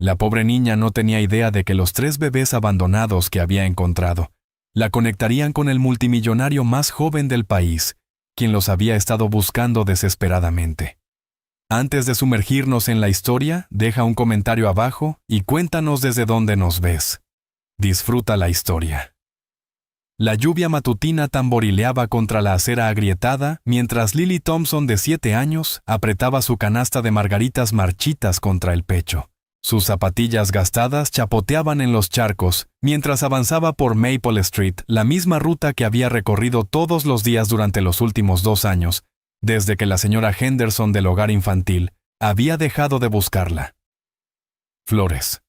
La pobre niña no tenía idea de que los 3 bebés abandonados que había encontrado la conectarían con el multimillonario más joven del país, quien los había estado buscando desesperadamente. Antes de sumergirnos en la historia, deja un comentario abajo y cuéntanos desde dónde nos ves. Disfruta la historia. La lluvia matutina tamborileaba contra la acera agrietada mientras Lily Thompson, de 7 años, apretaba su canasta de margaritas marchitas contra el pecho. Sus zapatillas gastadas chapoteaban en los charcos mientras avanzaba por Maple Street, la misma ruta que había recorrido todos los días durante los últimos 2 años, desde que la señora Henderson del hogar infantil había dejado de buscarla. Flores.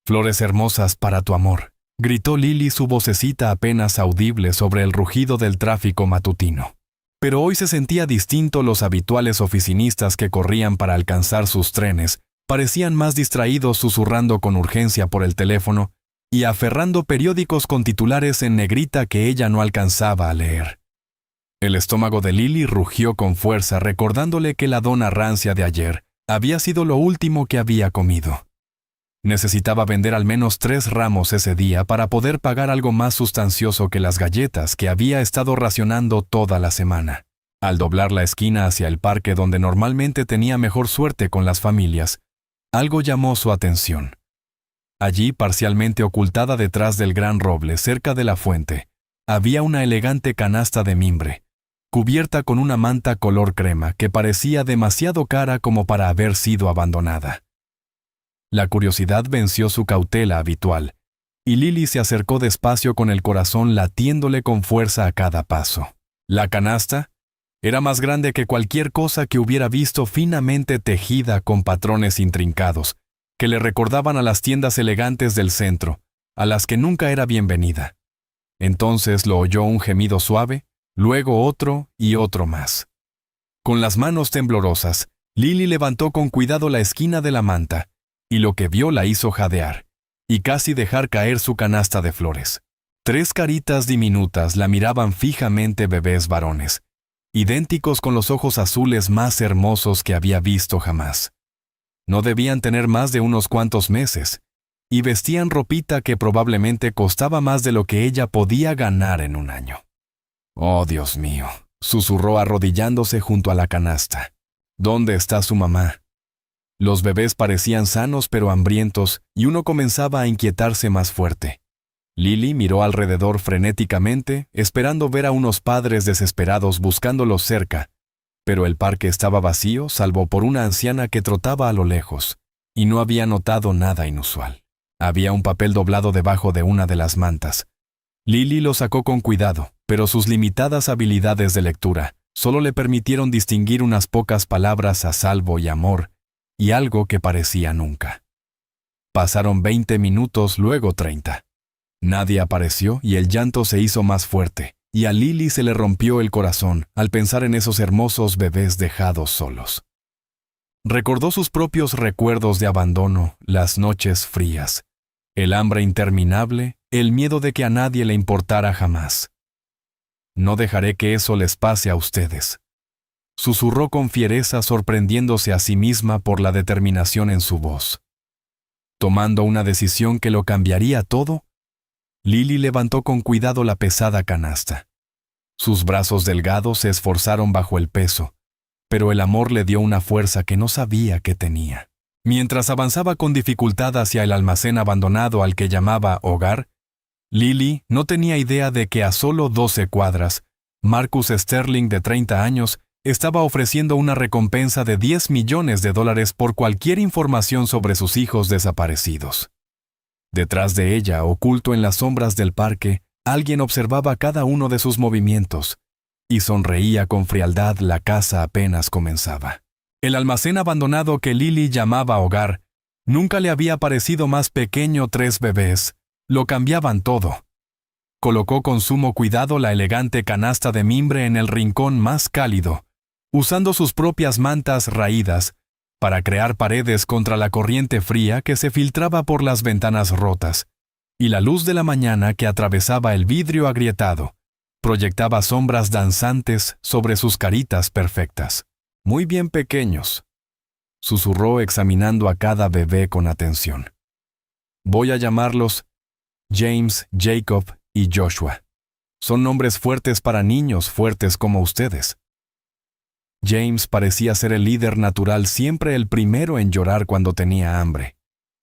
Flores hermosas para tu amor, gritó Lily, su vocecita apenas audible sobre el rugido del tráfico matutino. Pero hoy se sentía distinto. Los habituales oficinistas que corrían para alcanzar sus trenes parecían más distraídos susurrando con urgencia por el teléfono y aferrando periódicos con titulares en negrita que ella no alcanzaba a leer. El estómago de Lily rugió con fuerza, recordándole que la dona rancia de ayer había sido lo último que había comido. Necesitaba vender al menos 3 ramos ese día para poder pagar algo más sustancioso que las galletas que había estado racionando toda la semana. Al doblar la esquina hacia el parque donde normalmente tenía mejor suerte con las familias, algo llamó su atención. Allí, parcialmente ocultada detrás del gran roble cerca de la fuente, había una elegante canasta de mimbre, cubierta con una manta color crema que parecía demasiado cara como para haber sido abandonada. La curiosidad venció su cautela habitual, y Lily se acercó despacio con el corazón latiéndole con fuerza a cada paso. La canasta era más grande que cualquier cosa que hubiera visto, finamente tejida con patrones intrincados, que le recordaban a las tiendas elegantes del centro, a las que nunca era bienvenida. Entonces lo oyó un gemido suave, luego otro y otro más. Con las manos temblorosas, Lily levantó con cuidado la esquina de la manta, y lo que vio la hizo jadear, y casi dejar caer su canasta de flores. 3 caritas diminutas la miraban fijamente, bebés varones, idénticos con los ojos azules más hermosos que había visto jamás. No debían tener más de unos cuantos meses, y vestían ropita que probablemente costaba más de lo que ella podía ganar en un año. «Oh, Dios mío», susurró arrodillándose junto a la canasta. «¿Dónde está su mamá?» Los bebés parecían sanos pero hambrientos, y uno comenzaba a inquietarse más fuerte. Lily miró alrededor frenéticamente, esperando ver a unos padres desesperados buscándolos cerca, pero el parque estaba vacío, salvo por una anciana que trotaba a lo lejos, y no había notado nada inusual. Había un papel doblado debajo de una de las mantas. Lily lo sacó con cuidado, pero sus limitadas habilidades de lectura solo le permitieron distinguir unas pocas palabras: a salvo y amor, y algo que parecía nunca. Pasaron 20 minutos, luego 30. Nadie apareció y el llanto se hizo más fuerte, y a Lily se le rompió el corazón al pensar en esos hermosos bebés dejados solos. Recordó sus propios recuerdos de abandono, las noches frías, el hambre interminable, el miedo de que a nadie le importara jamás. «No dejaré que eso les pase a ustedes», susurró con fiereza, sorprendiéndose a sí misma por la determinación en su voz. Tomando una decisión que lo cambiaría todo, Lily levantó con cuidado la pesada canasta. Sus brazos delgados se esforzaron bajo el peso, pero el amor le dio una fuerza que no sabía que tenía. Mientras avanzaba con dificultad hacia el almacén abandonado al que llamaba hogar, Lily no tenía idea de que a solo 12 cuadras, Marcus Sterling, de 30 años, estaba ofreciendo una recompensa de $10 millones por cualquier información sobre sus hijos desaparecidos. Detrás de ella, oculto en las sombras del parque, alguien observaba cada uno de sus movimientos y sonreía con frialdad. La casa apenas comenzaba. El almacén abandonado que Lily llamaba hogar nunca le había parecido más pequeño. 3 bebés lo cambiaban todo. Colocó con sumo cuidado la elegante canasta de mimbre en el rincón más cálido, usando sus propias mantas raídas para crear paredes contra la corriente fría que se filtraba por las ventanas rotas, y la luz de la mañana que atravesaba el vidrio agrietado proyectaba sombras danzantes sobre sus caritas perfectas. Muy bien pequeños. susurró examinando a cada bebé con atención. Voy a llamarlos James, Jacob y Joshua. Son nombres fuertes para niños fuertes como ustedes. James parecía ser el líder natural, siempre el primero en llorar cuando tenía hambre,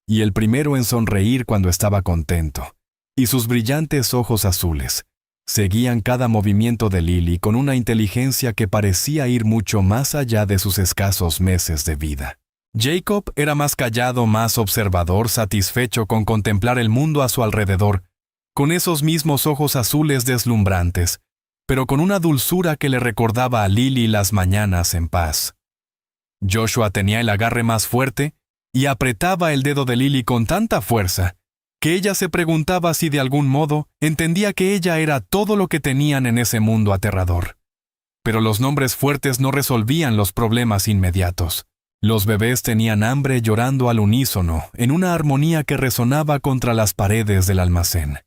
y el primero en sonreír cuando estaba contento, y sus brillantes ojos azules seguían cada movimiento de Lily con una inteligencia que parecía ir mucho más allá de sus escasos meses de vida. Jacob era más callado, más observador, satisfecho con contemplar el mundo a su alrededor, con esos mismos ojos azules deslumbrantes, pero con una dulzura que le recordaba a Lily las mañanas en paz. Joshua tenía el agarre más fuerte y apretaba el dedo de Lily con tanta fuerza que ella se preguntaba si de algún modo entendía que ella era todo lo que tenían en ese mundo aterrador. Pero los nombres fuertes no resolvían los problemas inmediatos. Los bebés tenían hambre llorando al unísono, en una armonía que resonaba contra las paredes del almacén.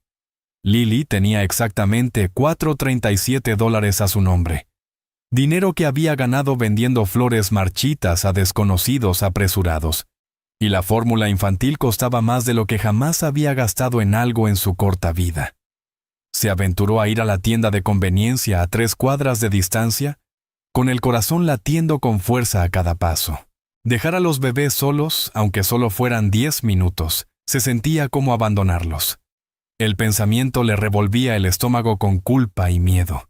Lily tenía exactamente $4.37 a su nombre, dinero que había ganado vendiendo flores marchitas a desconocidos apresurados, y la fórmula infantil costaba más de lo que jamás había gastado en algo en su corta vida. Se aventuró a ir a la tienda de conveniencia a 3 cuadras de distancia, con el corazón latiendo con fuerza a cada paso. Dejar a los bebés solos, aunque solo fueran 10 minutos, se sentía como abandonarlos. El pensamiento le revolvía el estómago con culpa y miedo.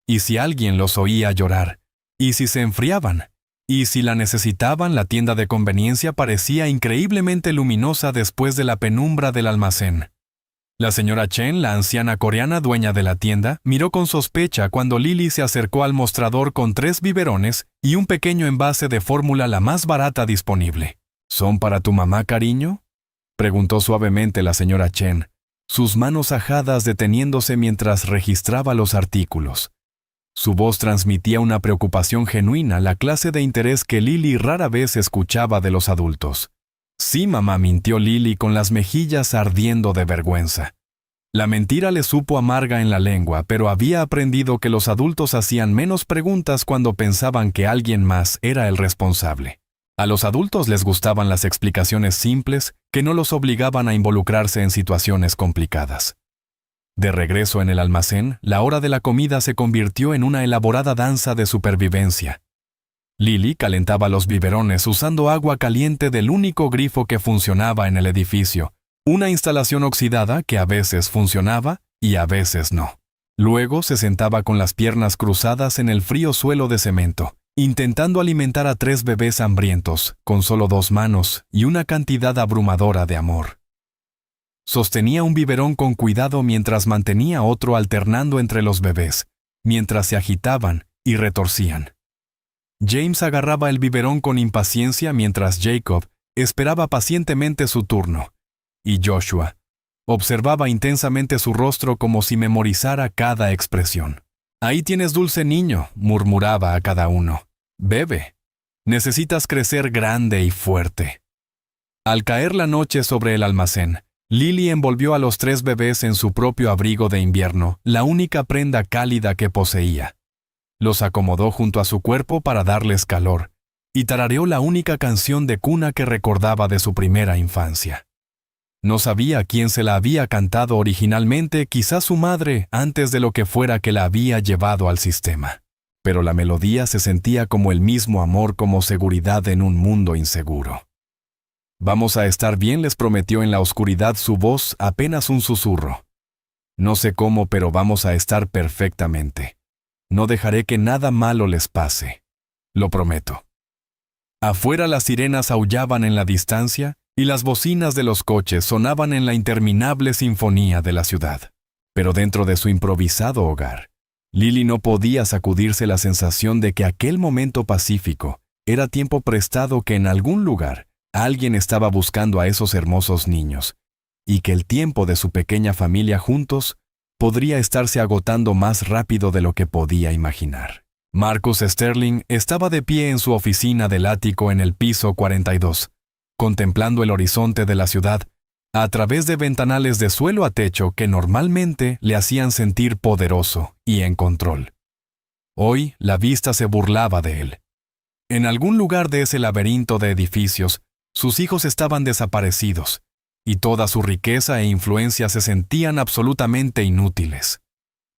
¿Y si alguien los oía llorar? ¿Y si se enfriaban? ¿Y si la necesitaban? La tienda de conveniencia parecía increíblemente luminosa después de la penumbra del almacén. La señora Chen, la anciana coreana dueña de la tienda, miró con sospecha cuando Lily se acercó al mostrador con 3 biberones y un pequeño envase de fórmula la más barata disponible. ¿Son para tu mamá, cariño?, preguntó suavemente la señora Chen, sus manos ajadas deteniéndose mientras registraba los artículos. Su voz transmitía una preocupación genuina, la clase de interés que Lily rara vez escuchaba de los adultos. Sí, mamá, mintió Lily con las mejillas ardiendo de vergüenza. La mentira le supo amarga en la lengua, pero había aprendido que los adultos hacían menos preguntas cuando pensaban que alguien más era el responsable. A los adultos les gustaban las explicaciones simples que no los obligaban a involucrarse en situaciones complicadas. De regreso en el almacén, la hora de la comida se convirtió en una elaborada danza de supervivencia. Lily calentaba los biberones usando agua caliente del único grifo que funcionaba en el edificio, una instalación oxidada que a veces funcionaba y a veces no. Luego se sentaba con las piernas cruzadas en el frío suelo de cemento, intentando alimentar a 3 bebés hambrientos, con solo 2 manos y una cantidad abrumadora de amor. Sostenía un biberón con cuidado mientras mantenía otro alternando entre los bebés, mientras se agitaban y retorcían. James agarraba el biberón con impaciencia mientras Jacob esperaba pacientemente su turno, y Joshua observaba intensamente su rostro como si memorizara cada expresión. «Ahí tienes dulce niño», murmuraba a cada uno. «Bebe. Necesitas crecer grande y fuerte». Al caer la noche sobre el almacén, Lily envolvió a los 3 bebés en su propio abrigo de invierno, la única prenda cálida que poseía. Los acomodó junto a su cuerpo para darles calor, y tarareó la única canción de cuna que recordaba de su primera infancia. No sabía quién se la había cantado originalmente, quizás su madre, antes de lo que fuera que la había llevado al sistema. Pero la melodía se sentía como el mismo amor, como seguridad en un mundo inseguro. «Vamos a estar bien», les prometió en la oscuridad, su voz apenas un susurro. «No sé cómo, pero vamos a estar perfectamente. No dejaré que nada malo les pase. Lo prometo». Afuera las sirenas aullaban en la distancia y las bocinas de los coches sonaban en la interminable sinfonía de la ciudad. Pero dentro de su improvisado hogar, Lily no podía sacudirse la sensación de que aquel momento pacífico era tiempo prestado, que en algún lugar alguien estaba buscando a esos hermosos niños, y que el tiempo de su pequeña familia juntos podría estarse agotando más rápido de lo que podía imaginar. Marcus Sterling estaba de pie en su oficina del ático en el piso 42, contemplando el horizonte de la ciudad a través de ventanales de suelo a techo que normalmente le hacían sentir poderoso y en control. Hoy la vista se burlaba de él. En algún lugar de ese laberinto de edificios, sus hijos estaban desaparecidos, y toda su riqueza e influencia se sentían absolutamente inútiles.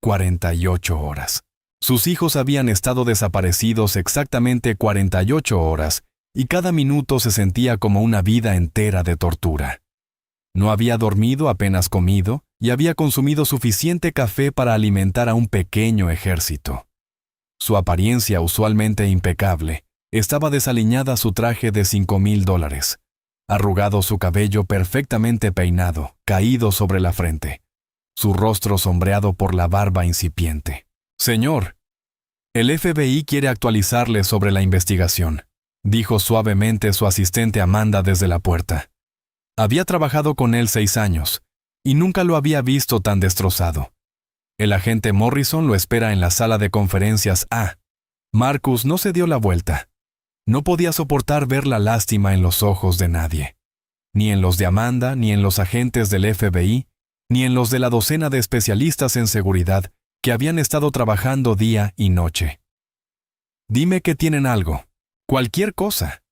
48 horas. Sus hijos habían estado desaparecidos exactamente 48 horas, y cada minuto se sentía como una vida entera de tortura. No había dormido, apenas comido, y había consumido suficiente café para alimentar a un pequeño ejército. Su apariencia, usualmente impecable, estaba desaliñada su traje de $5,000, arrugado su cabello perfectamente peinado, caído sobre la frente, su rostro sombreado por la barba incipiente. «Señor, el FBI quiere actualizarle sobre la investigación», dijo suavemente su asistente Amanda desde la puerta. Había trabajado con él 6 años, y nunca lo había visto tan destrozado. El agente Morrison lo espera en la sala de conferencias A. Marcus no se dio la vuelta. No podía soportar ver la lástima en los ojos de nadie. Ni en los de Amanda, ni en los agentes del FBI, ni en los de la docena de especialistas en seguridad que habían estado trabajando día y noche. «Dime que tienen algo. Cualquier cosa.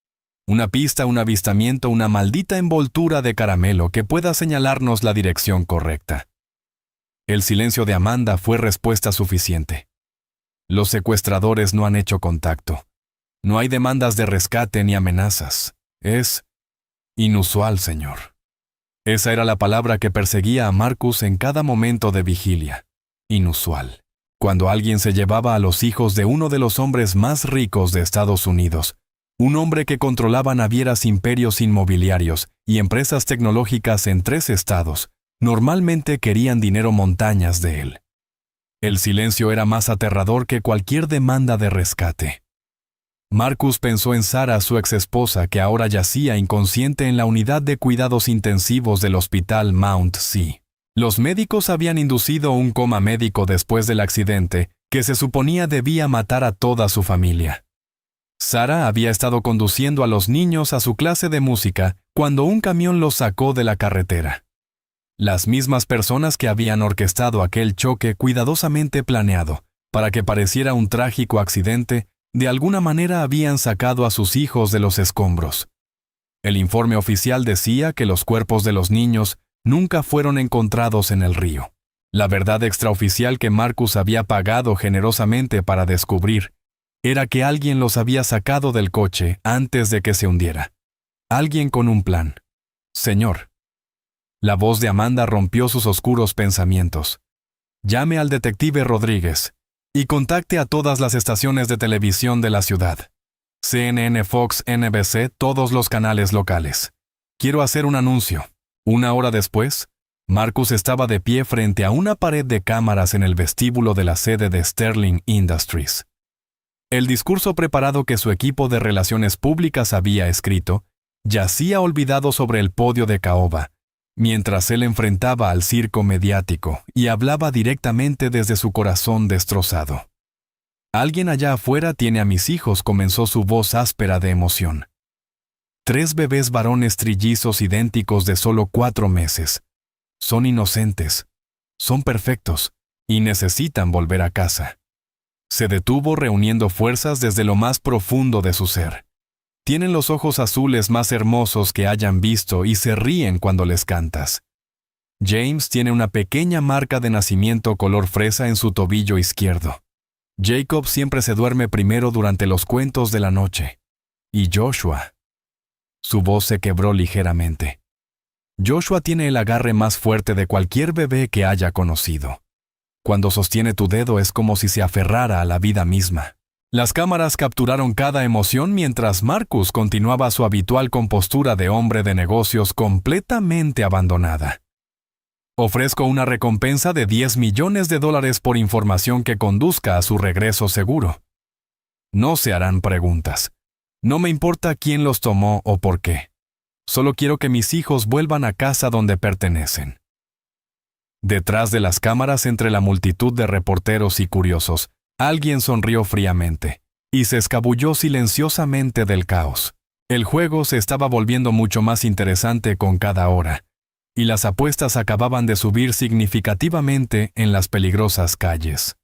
Una pista, un avistamiento, una maldita envoltura de caramelo que pueda señalarnos la dirección correcta». El silencio de Amanda fue respuesta suficiente. Los secuestradores no han hecho contacto. No hay demandas de rescate ni amenazas. Es inusual, señor. Esa era la palabra que perseguía a Marcus en cada momento de vigilia. Inusual. Cuando alguien se llevaba a los hijos de uno de los hombres más ricos de Estados Unidos, un hombre que controlaba navieras imperios inmobiliarios y empresas tecnológicas en 3 estados, normalmente querían dinero montañas de él. El silencio era más aterrador que cualquier demanda de rescate. Marcus pensó en Sarah, su exesposa, que ahora yacía inconsciente en la unidad de cuidados intensivos del hospital Mount C. Los médicos habían inducido un coma médico después del accidente que se suponía debía matar a toda su familia. Sarah había estado conduciendo a los niños a su clase de música cuando un camión los sacó de la carretera. Las mismas personas que habían orquestado aquel choque cuidadosamente planeado para que pareciera un trágico accidente, de alguna manera habían sacado a sus hijos de los escombros. El informe oficial decía que los cuerpos de los niños nunca fueron encontrados en el río. La verdad extraoficial que Marcus había pagado generosamente para descubrir era que alguien los había sacado del coche antes de que se hundiera. Alguien con un plan. «Señor». La voz de Amanda rompió sus oscuros pensamientos. «Llame al detective Rodríguez y contacte a todas las estaciones de televisión de la ciudad. CNN, Fox, NBC, todos los canales locales. Quiero hacer un anuncio». 1 hora después, Marcus estaba de pie frente a una pared de cámaras en el vestíbulo de la sede de Sterling Industries. El discurso preparado que su equipo de relaciones públicas había escrito yacía olvidado sobre el podio de caoba, mientras él enfrentaba al circo mediático y hablaba directamente desde su corazón destrozado. «Alguien allá afuera tiene a mis hijos», comenzó su voz áspera de emoción. 3 bebés varones trillizos idénticos de solo 4 meses. Son inocentes, son perfectos y necesitan volver a casa. Se detuvo reuniendo fuerzas desde lo más profundo de su ser. Tienen los ojos azules más hermosos que hayan visto y se ríen cuando les cantas. James tiene una pequeña marca de nacimiento color fresa en su tobillo izquierdo. Jacob siempre se duerme primero durante los cuentos de la noche. Y Joshua. Su voz se quebró ligeramente. Joshua tiene el agarre más fuerte de cualquier bebé que haya conocido. Cuando sostiene tu dedo es como si se aferrara a la vida misma. Las cámaras capturaron cada emoción mientras Marcus continuaba su habitual compostura de hombre de negocios completamente abandonada. «Ofrezco una recompensa de $10 millones por información que conduzca a su regreso seguro. No se harán preguntas. No me importa quién los tomó o por qué. Solo quiero que mis hijos vuelvan a casa donde pertenecen». Detrás de las cámaras, entre la multitud de reporteros y curiosos, alguien sonrió fríamente y se escabulló silenciosamente del caos. El juego se estaba volviendo mucho más interesante con cada hora, y las apuestas acababan de subir significativamente en las peligrosas calles.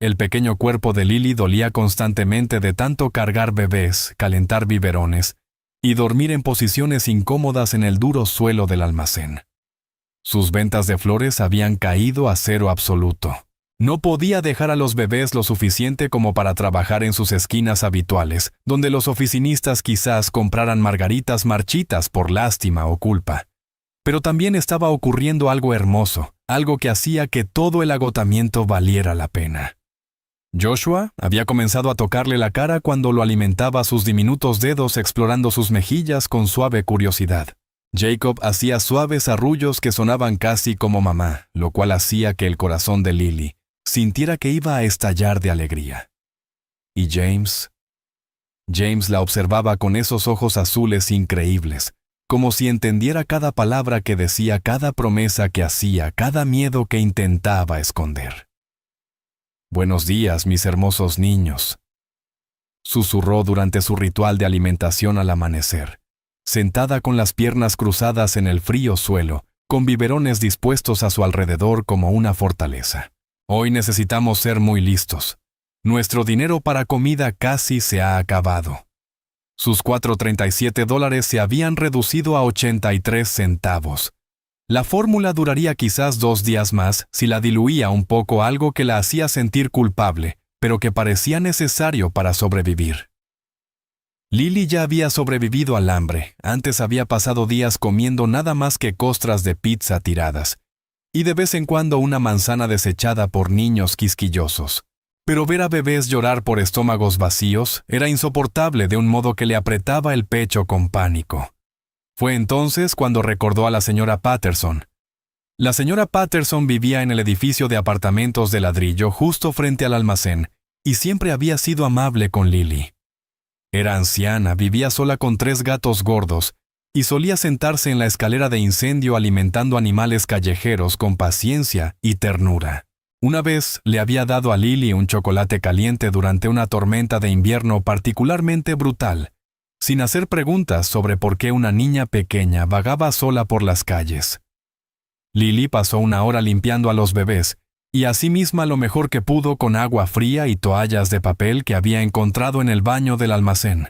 El pequeño cuerpo de Lily dolía constantemente de tanto cargar bebés, calentar biberones y dormir en posiciones incómodas en el duro suelo del almacén. Sus ventas de flores habían caído a cero absoluto. No podía dejar a los bebés lo suficiente como para trabajar en sus esquinas habituales, donde los oficinistas quizás compraran margaritas marchitas por lástima o culpa. Pero también estaba ocurriendo algo hermoso, algo que hacía que todo el agotamiento valiera la pena. Joshua había comenzado a tocarle la cara cuando lo alimentaba sus diminutos dedos explorando sus mejillas con suave curiosidad. Jacob hacía suaves arrullos que sonaban casi como mamá, lo cual hacía que el corazón de Lily sintiera que iba a estallar de alegría. ¿Y James? James la observaba con esos ojos azules increíbles, como si entendiera cada palabra que decía, cada promesa que hacía, cada miedo que intentaba esconder. «Buenos días, mis hermosos niños», susurró durante su ritual de alimentación al amanecer, sentada con las piernas cruzadas en el frío suelo, con biberones dispuestos a su alrededor como una fortaleza. «Hoy necesitamos ser muy listos. Nuestro dinero para comida casi se ha acabado». Sus $4.37 se habían reducido a 83 centavos. La fórmula duraría quizás 2 días más si la diluía un poco, algo que la hacía sentir culpable, pero que parecía necesario para sobrevivir. Lily ya había sobrevivido al hambre. Antes había pasado días comiendo nada más que costras de pizza tiradas, y de vez en cuando una manzana desechada por niños quisquillosos. Pero ver a bebés llorar por estómagos vacíos era insoportable de un modo que le apretaba el pecho con pánico. Fue entonces cuando recordó a la señora Patterson. La señora Patterson vivía en el edificio de apartamentos de ladrillo justo frente al almacén, y siempre había sido amable con Lily. Era anciana, vivía sola con 3 gatos gordos, y solía sentarse en la escalera de incendio alimentando animales callejeros con paciencia y ternura. Una vez le había dado a Lily un chocolate caliente durante una tormenta de invierno particularmente brutal, sin hacer preguntas sobre por qué una niña pequeña vagaba sola por las calles. Lily pasó 1 hora limpiando a los bebés, y a sí misma lo mejor que pudo con agua fría y toallas de papel que había encontrado en el baño del almacén.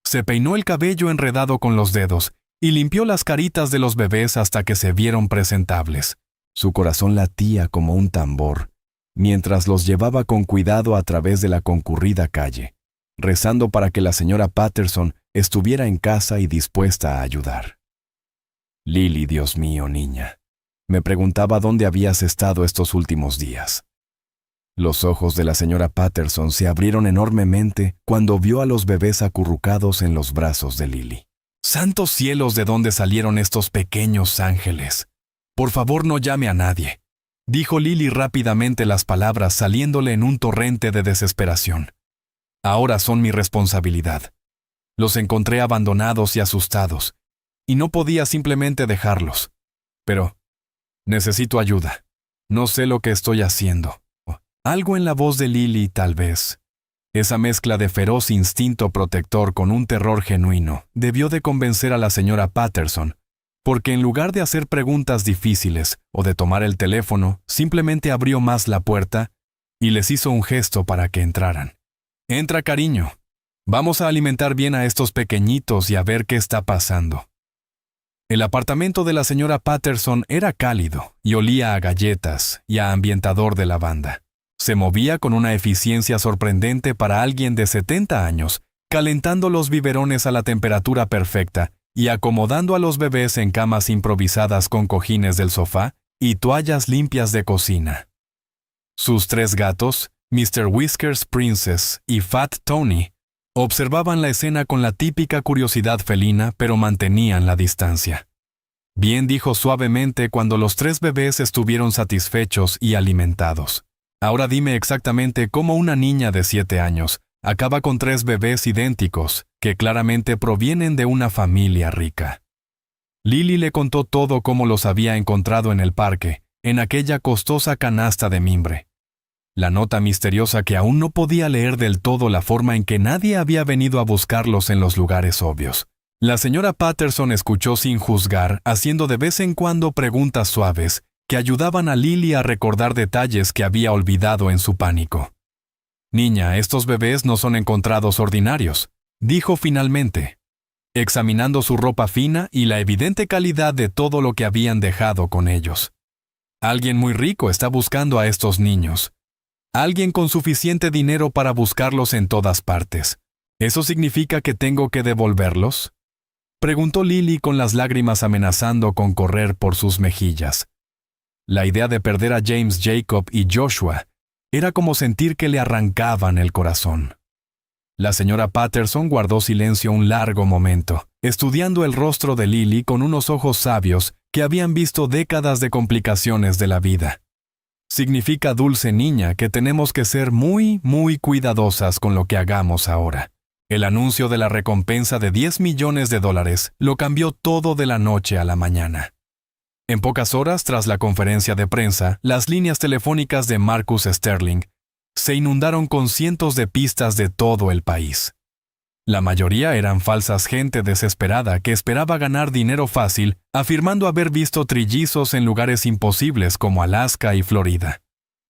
Se peinó el cabello enredado con los dedos y limpió las caritas de los bebés hasta que se vieron presentables. Su corazón latía como un tambor, mientras los llevaba con cuidado a través de la concurrida calle, rezando para que la señora Patterson estuviera en casa y dispuesta a ayudar. «Lily, Dios mío, niña», me preguntaba dónde habías estado estos últimos días. Los ojos de la señora Patterson se abrieron enormemente cuando vio a los bebés acurrucados en los brazos de Lily. «¡Santos cielos, de dónde salieron estos pequeños ángeles! Por favor, no llame a nadie», dijo Lily rápidamente, las palabras saliéndole en un torrente de desesperación. «Ahora son mi responsabilidad. Los encontré abandonados y asustados, y no podía simplemente dejarlos. Pero necesito ayuda. No sé lo que estoy haciendo». Algo en la voz de Lily, tal vez. Esa mezcla de feroz instinto protector con un terror genuino debió de convencer a la señora Patterson, porque en lugar de hacer preguntas difíciles o de tomar el teléfono, simplemente abrió más la puerta y les hizo un gesto para que entraran. «Entra, cariño. Vamos a alimentar bien a estos pequeñitos y a ver qué está pasando». El apartamento de la señora Patterson era cálido y olía a galletas y a ambientador de lavanda. Se movía con una eficiencia sorprendente para alguien de 70 años, calentando los biberones a la temperatura perfecta y acomodando a los bebés en camas improvisadas con cojines del sofá y toallas limpias de cocina. Sus 3 gatos, Mr. Whiskers Princess y Fat Tony, observaban la escena con la típica curiosidad felina, pero mantenían la distancia. Bien, dijo suavemente cuando los 3 bebés estuvieron satisfechos y alimentados. «Ahora dime exactamente cómo una niña de 7 años acaba con 3 bebés idénticos que claramente provienen de una familia rica». Lily le contó todo cómo los había encontrado en el parque, en aquella costosa canasta de mimbre. La nota misteriosa que aún no podía leer del todo la forma en que nadie había venido a buscarlos en los lugares obvios. La señora Patterson escuchó sin juzgar, haciendo de vez en cuando preguntas suaves que ayudaban a Lily a recordar detalles que había olvidado en su pánico. Niña, estos bebés no son encontrados ordinarios, dijo finalmente, examinando su ropa fina y la evidente calidad de todo lo que habían dejado con ellos. Alguien muy rico está buscando a estos niños. Alguien con suficiente dinero para buscarlos en todas partes. ¿Eso significa que tengo que devolverlos?, preguntó Lily con las lágrimas amenazando con correr por sus mejillas. La idea de perder a James, Jacob y Joshua era como sentir que le arrancaban el corazón. La señora Patterson guardó silencio un largo momento, estudiando el rostro de Lily con unos ojos sabios que habían visto décadas de complicaciones de la vida. Significa, dulce niña, que tenemos que ser muy, muy cuidadosas con lo que hagamos ahora. El anuncio de la recompensa de $10 millones lo cambió todo de la noche a la mañana. En pocas horas tras la conferencia de prensa, las líneas telefónicas de Marcus Sterling se inundaron con cientos de pistas de todo el país. La mayoría eran falsas, gente desesperada que esperaba ganar dinero fácil, afirmando haber visto trillizos en lugares imposibles como Alaska y Florida.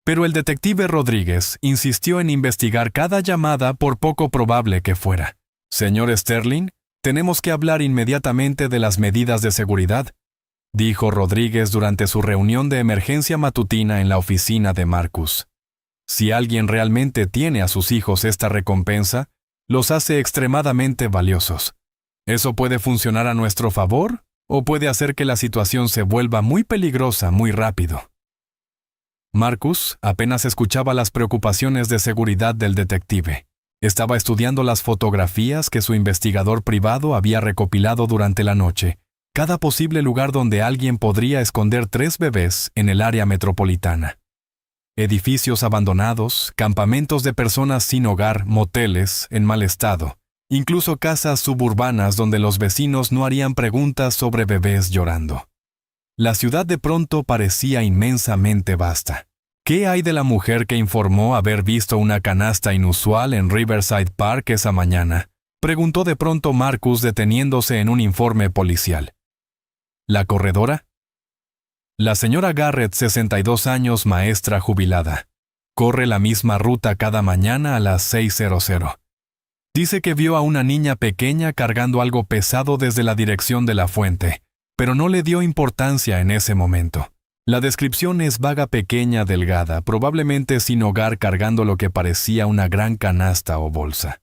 Pero el detective Rodríguez insistió en investigar cada llamada por poco probable que fuera. «Señor Sterling, tenemos que hablar inmediatamente de las medidas de seguridad», dijo Rodríguez durante su reunión de emergencia matutina en la oficina de Marcus. Si alguien realmente tiene a sus hijos, esta recompensa los hace extremadamente valiosos. Eso puede funcionar a nuestro favor o puede hacer que la situación se vuelva muy peligrosa muy rápido. Marcus apenas escuchaba las preocupaciones de seguridad del detective. Estaba estudiando las fotografías que su investigador privado había recopilado durante la noche, cada posible lugar donde alguien podría esconder 3 bebés en el área metropolitana. Edificios abandonados, campamentos de personas sin hogar, moteles en mal estado, incluso casas suburbanas donde los vecinos no harían preguntas sobre bebés llorando. La ciudad de pronto parecía inmensamente vasta. ¿Qué hay de la mujer que informó haber visto una canasta inusual en Riverside Park esa mañana?, preguntó de pronto Marcus deteniéndose en un informe policial. ¿La corredora? La señora Garrett, 62 años, maestra jubilada. Corre la misma ruta cada mañana a las 6:00. Dice que vio a una niña pequeña cargando algo pesado desde la dirección de la fuente, pero no le dio importancia en ese momento. La descripción es vaga, pequeña, delgada, probablemente sin hogar, cargando lo que parecía una gran canasta o bolsa.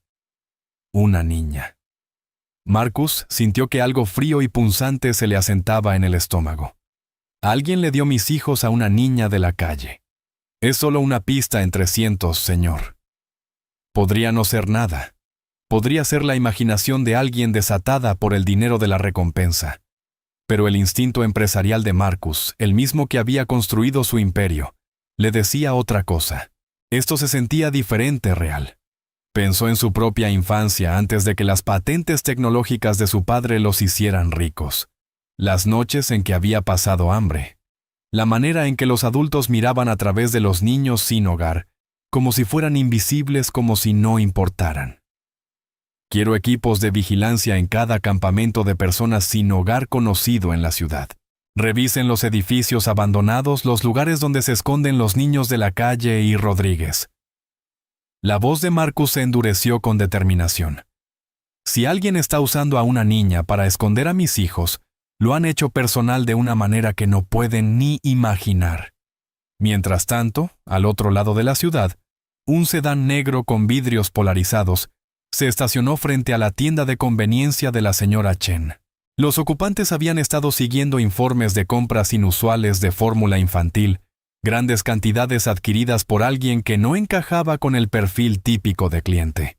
Una niña. Marcus sintió que algo frío y punzante se le asentaba en el estómago. Alguien le dio mis hijos a una niña de la calle. Es solo una pista entre cientos, señor. Podría no ser nada. Podría ser la imaginación de alguien desatada por el dinero de la recompensa. Pero el instinto empresarial de Marcus, el mismo que había construido su imperio, le decía otra cosa. Esto se sentía diferente, real. Pensó en su propia infancia antes de que las patentes tecnológicas de su padre los hicieran ricos. Las noches en que había pasado hambre. La manera en que los adultos miraban a través de los niños sin hogar, como si fueran invisibles, como si no importaran. Quiero equipos de vigilancia en cada campamento de personas sin hogar conocido en la ciudad. Revisen los edificios abandonados, los lugares donde se esconden los niños de la calle y Rodríguez. La voz de Marcus se endureció con determinación. Si alguien está usando a una niña para esconder a mis hijos, lo han hecho personal de una manera que no pueden ni imaginar. Mientras tanto, al otro lado de la ciudad, un sedán negro con vidrios polarizados se estacionó frente a la tienda de conveniencia de la señora Chen. Los ocupantes habían estado siguiendo informes de compras inusuales de fórmula infantil, grandes cantidades adquiridas por alguien que no encajaba con el perfil típico de cliente.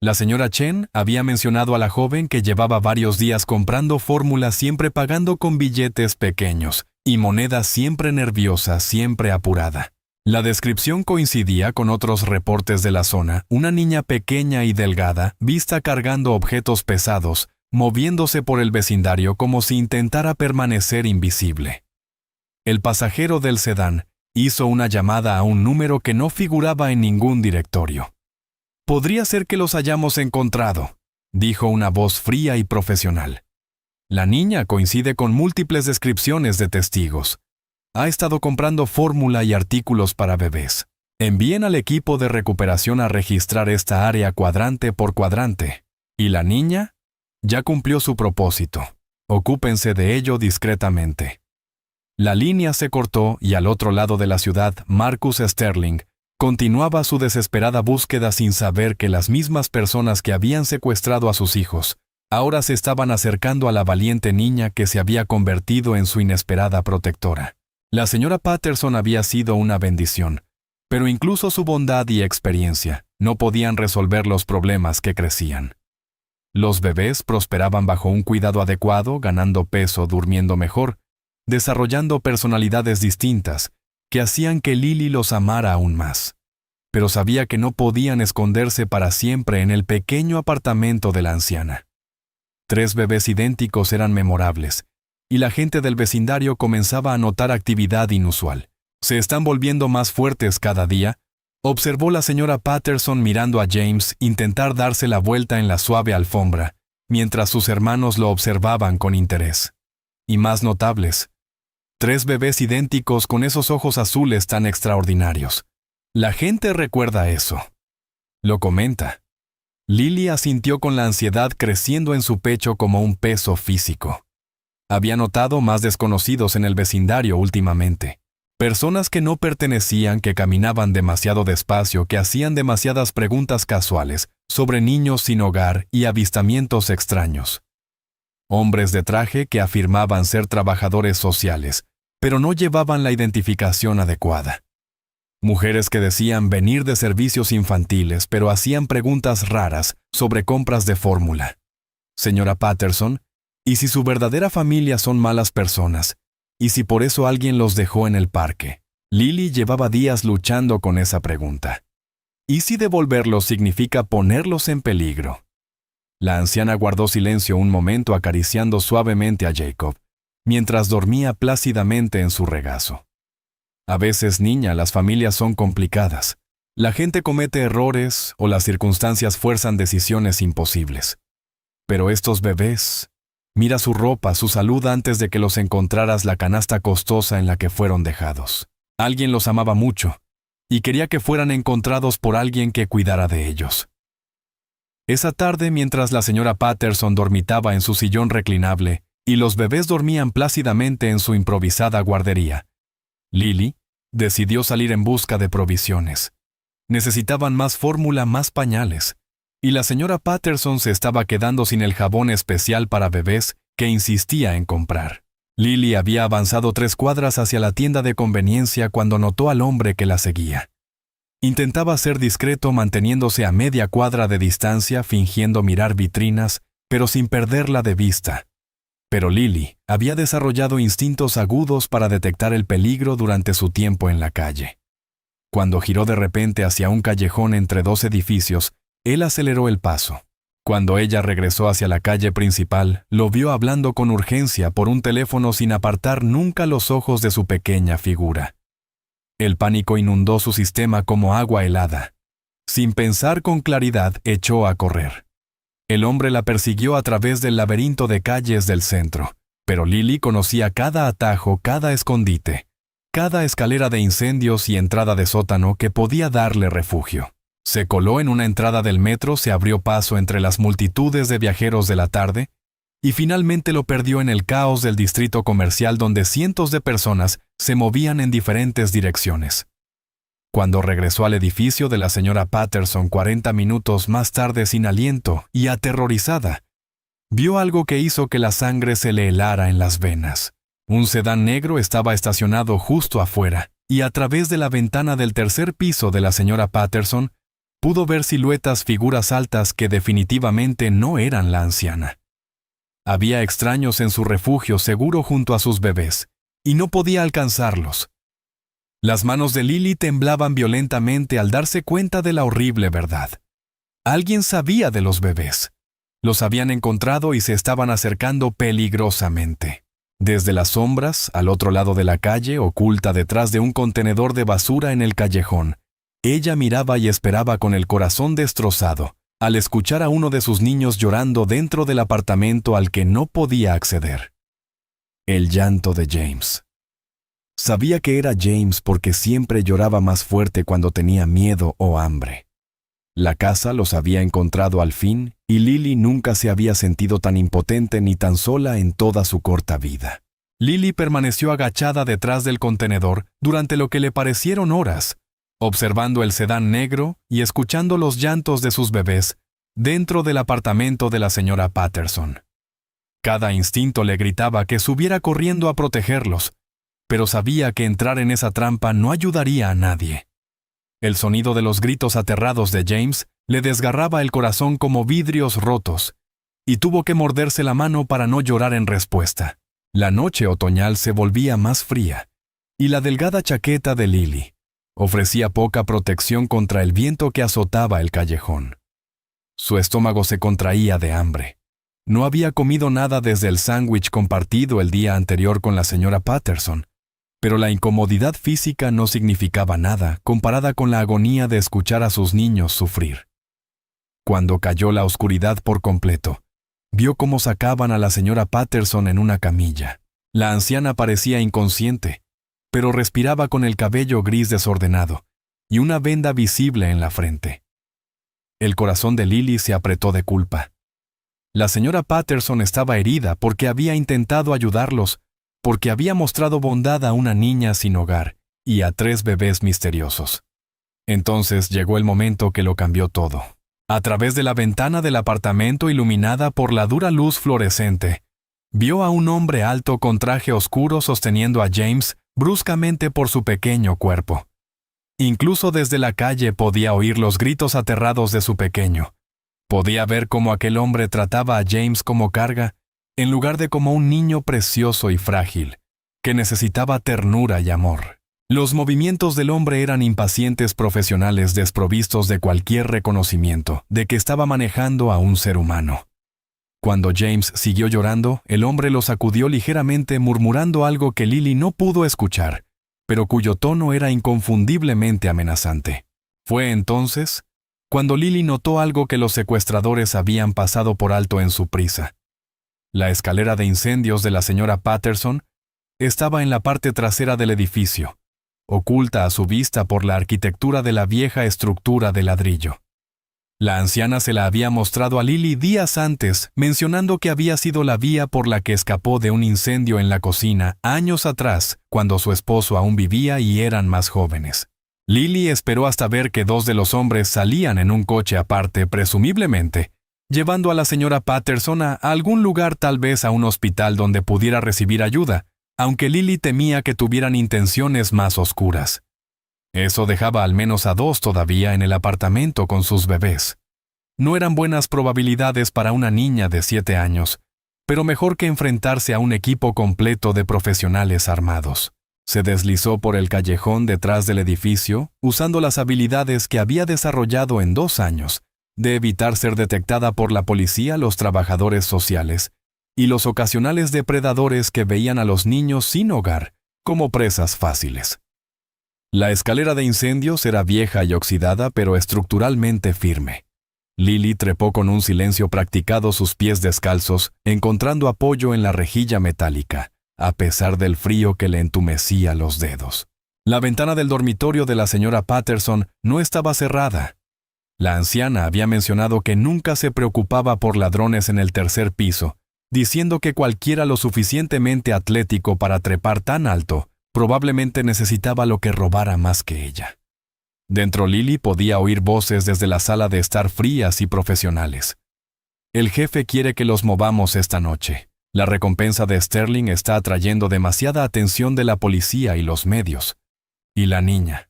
La señora Chen había mencionado a la joven que llevaba varios días comprando fórmula, siempre pagando con billetes pequeños, y moneda siempre nerviosa, siempre apurada. La descripción coincidía con otros reportes de la zona, una niña pequeña y delgada, vista cargando objetos pesados, moviéndose por el vecindario como si intentara permanecer invisible. El pasajero del sedán hizo una llamada a un número que no figuraba en ningún directorio. «Podría ser que los hayamos encontrado», dijo una voz fría y profesional. La niña coincide con múltiples descripciones de testigos. Ha estado comprando fórmula y artículos para bebés. Envíen al equipo de recuperación a registrar esta área cuadrante por cuadrante. ¿Y la niña? Ya cumplió su propósito. Ocúpense de ello discretamente. La línea se cortó y al otro lado de la ciudad, Marcus Sterling continuaba su desesperada búsqueda sin saber que las mismas personas que habían secuestrado a sus hijos ahora se estaban acercando a la valiente niña que se había convertido en su inesperada protectora. La señora Patterson había sido una bendición, pero incluso su bondad y experiencia no podían resolver los problemas que crecían. Los bebés prosperaban bajo un cuidado adecuado, ganando peso, durmiendo mejor, desarrollando personalidades distintas que hacían que Lily los amara aún más. Pero sabía que no podían esconderse para siempre en el pequeño apartamento de la anciana. 3 bebés idénticos eran memorables, y la gente del vecindario comenzaba a notar actividad inusual. Se están volviendo más fuertes cada día, observó la señora Patterson mirando a James intentar darse la vuelta en la suave alfombra, mientras sus hermanos lo observaban con interés. Y más notables, 3 bebés idénticos con esos ojos azules tan extraordinarios. La gente recuerda eso. Lo comenta. Lily asintió con la ansiedad creciendo en su pecho como un peso físico. Había notado más desconocidos en el vecindario últimamente. Personas que no pertenecían, que caminaban demasiado despacio, que hacían demasiadas preguntas casuales sobre niños sin hogar y avistamientos extraños. Hombres de traje que afirmaban ser trabajadores sociales, pero no llevaban la identificación adecuada. Mujeres que decían venir de servicios infantiles, pero hacían preguntas raras sobre compras de fórmula. Señora Patterson, ¿y si su verdadera familia son malas personas? ¿Y si por eso alguien los dejó en el parque? Lily llevaba días luchando con esa pregunta. ¿Y si devolverlos significa ponerlos en peligro? La anciana guardó silencio un momento acariciando suavemente a Jacob, mientras dormía plácidamente en su regazo. A veces, niña, las familias son complicadas. La gente comete errores o las circunstancias fuerzan decisiones imposibles. Pero estos bebés, mira su ropa, su salud antes de que los encontraras la canasta costosa en la que fueron dejados. Alguien los amaba mucho y quería que fueran encontrados por alguien que cuidara de ellos. Esa tarde, mientras la señora Patterson dormitaba en su sillón reclinable y los bebés dormían plácidamente en su improvisada guardería, Lily decidió salir en busca de provisiones. Necesitaban más fórmula, más pañales, y la señora Patterson se estaba quedando sin el jabón especial para bebés que insistía en comprar. Lily había avanzado 3 cuadras hacia la tienda de conveniencia cuando notó al hombre que la seguía. Intentaba ser discreto manteniéndose a media cuadra de distancia, fingiendo mirar vitrinas, pero sin perderla de vista. Pero Lily había desarrollado instintos agudos para detectar el peligro durante su tiempo en la calle. Cuando giró de repente hacia un callejón entre 2 edificios, él aceleró el paso. Cuando ella regresó hacia la calle principal, lo vio hablando con urgencia por un teléfono sin apartar nunca los ojos de su pequeña figura. El pánico inundó su sistema como agua helada. Sin pensar con claridad, echó a correr. El hombre la persiguió a través del laberinto de calles del centro, pero Lily conocía cada atajo, cada escondite, cada escalera de incendios y entrada de sótano que podía darle refugio. Se coló en una entrada del metro, se abrió paso entre las multitudes de viajeros de la tarde y finalmente lo perdió en el caos del distrito comercial donde cientos de personas se movían en diferentes direcciones. Cuando regresó al edificio de la señora Patterson 40 minutos más tarde sin aliento y aterrorizada, vio algo que hizo que la sangre se le helara en las venas. Un sedán negro estaba estacionado justo afuera, y a través de la ventana del 3er piso de la señora Patterson, pudo ver siluetas, figuras altas que definitivamente no eran la anciana. Había extraños en su refugio seguro junto a sus bebés, y no podía alcanzarlos. Las manos de Lily temblaban violentamente al darse cuenta de la horrible verdad. Alguien sabía de los bebés. Los habían encontrado y se estaban acercando peligrosamente. Desde las sombras, al otro lado de la calle, oculta detrás de un contenedor de basura en el callejón, ella miraba y esperaba con el corazón destrozado, al escuchar a uno de sus niños llorando dentro del apartamento al que no podía acceder. El llanto de James. Sabía que era James porque siempre lloraba más fuerte cuando tenía miedo o hambre. La casa los había encontrado al fin y Lily nunca se había sentido tan impotente ni tan sola en toda su corta vida. Lily permaneció agachada detrás del contenedor durante lo que le parecieron horas, observando el sedán negro y escuchando los llantos de sus bebés dentro del apartamento de la señora Patterson. Cada instinto le gritaba que subiera corriendo a protegerlos, pero sabía que entrar en esa trampa no ayudaría a nadie. El sonido de los gritos aterrados de James le desgarraba el corazón como vidrios rotos, y tuvo que morderse la mano para no llorar en respuesta. La noche otoñal se volvía más fría, y la delgada chaqueta de Lily ofrecía poca protección contra el viento que azotaba el callejón. Su estómago se contraía de hambre. No había comido nada desde el sándwich compartido el día anterior con la señora Patterson, pero la incomodidad física no significaba nada comparada con la agonía de escuchar a sus niños sufrir. Cuando cayó la oscuridad por completo, vio cómo sacaban a la señora Patterson en una camilla. La anciana parecía inconsciente, pero respiraba con el cabello gris desordenado y una venda visible en la frente. El corazón de Lily se apretó de culpa. La señora Patterson estaba herida porque había intentado ayudarlos, porque había mostrado bondad a una niña sin hogar y a 3 bebés misteriosos. Entonces llegó el momento que lo cambió todo. A través de la ventana del apartamento iluminada por la dura luz fluorescente, vio a un hombre alto con traje oscuro sosteniendo a James bruscamente por su pequeño cuerpo. Incluso desde la calle podía oír los gritos aterrados de su pequeño. Podía ver cómo aquel hombre trataba a James como carga, en lugar de como un niño precioso y frágil, que necesitaba ternura y amor. Los movimientos del hombre eran impacientes profesionales desprovistos de cualquier reconocimiento de que estaba manejando a un ser humano. Cuando James siguió llorando, el hombre lo sacudió ligeramente murmurando algo que Lily no pudo escuchar, pero cuyo tono era inconfundiblemente amenazante. Fue entonces cuando Lily notó algo que los secuestradores habían pasado por alto en su prisa. La escalera de incendios de la señora Patterson estaba en la parte trasera del edificio, oculta a su vista por la arquitectura de la vieja estructura de ladrillo. La anciana se la había mostrado a Lily días antes, mencionando que había sido la vía por la que escapó de un incendio en la cocina años atrás, cuando su esposo aún vivía y eran más jóvenes. Lily esperó hasta ver que 2 de los hombres salían en un coche aparte, presumiblemente, llevando a la señora Patterson a algún lugar, tal vez a un hospital donde pudiera recibir ayuda, aunque Lily temía que tuvieran intenciones más oscuras. Eso dejaba al menos a 2 todavía en el apartamento con sus bebés. No eran buenas probabilidades para una niña de 7 años, pero mejor que enfrentarse a un equipo completo de profesionales armados. Se deslizó por el callejón detrás del edificio, usando las habilidades que había desarrollado en 2 años, de evitar ser detectada por la policía, los trabajadores sociales y los ocasionales depredadores que veían a los niños sin hogar como presas fáciles. La escalera de incendios era vieja y oxidada, pero estructuralmente firme. Lily trepó con un silencio practicado sus pies descalzos, encontrando apoyo en la rejilla metálica, a pesar del frío que le entumecía los dedos. La ventana del dormitorio de la señora Patterson no estaba cerrada. La anciana había mencionado que nunca se preocupaba por ladrones en el 3er piso, diciendo que cualquiera lo suficientemente atlético para trepar tan alto probablemente necesitaba lo que robara más que ella. Dentro Lily podía oír voces desde la sala de estar frías y profesionales. El jefe quiere que los movamos esta noche. La recompensa de Sterling está atrayendo demasiada atención de la policía y los medios. Y la niña.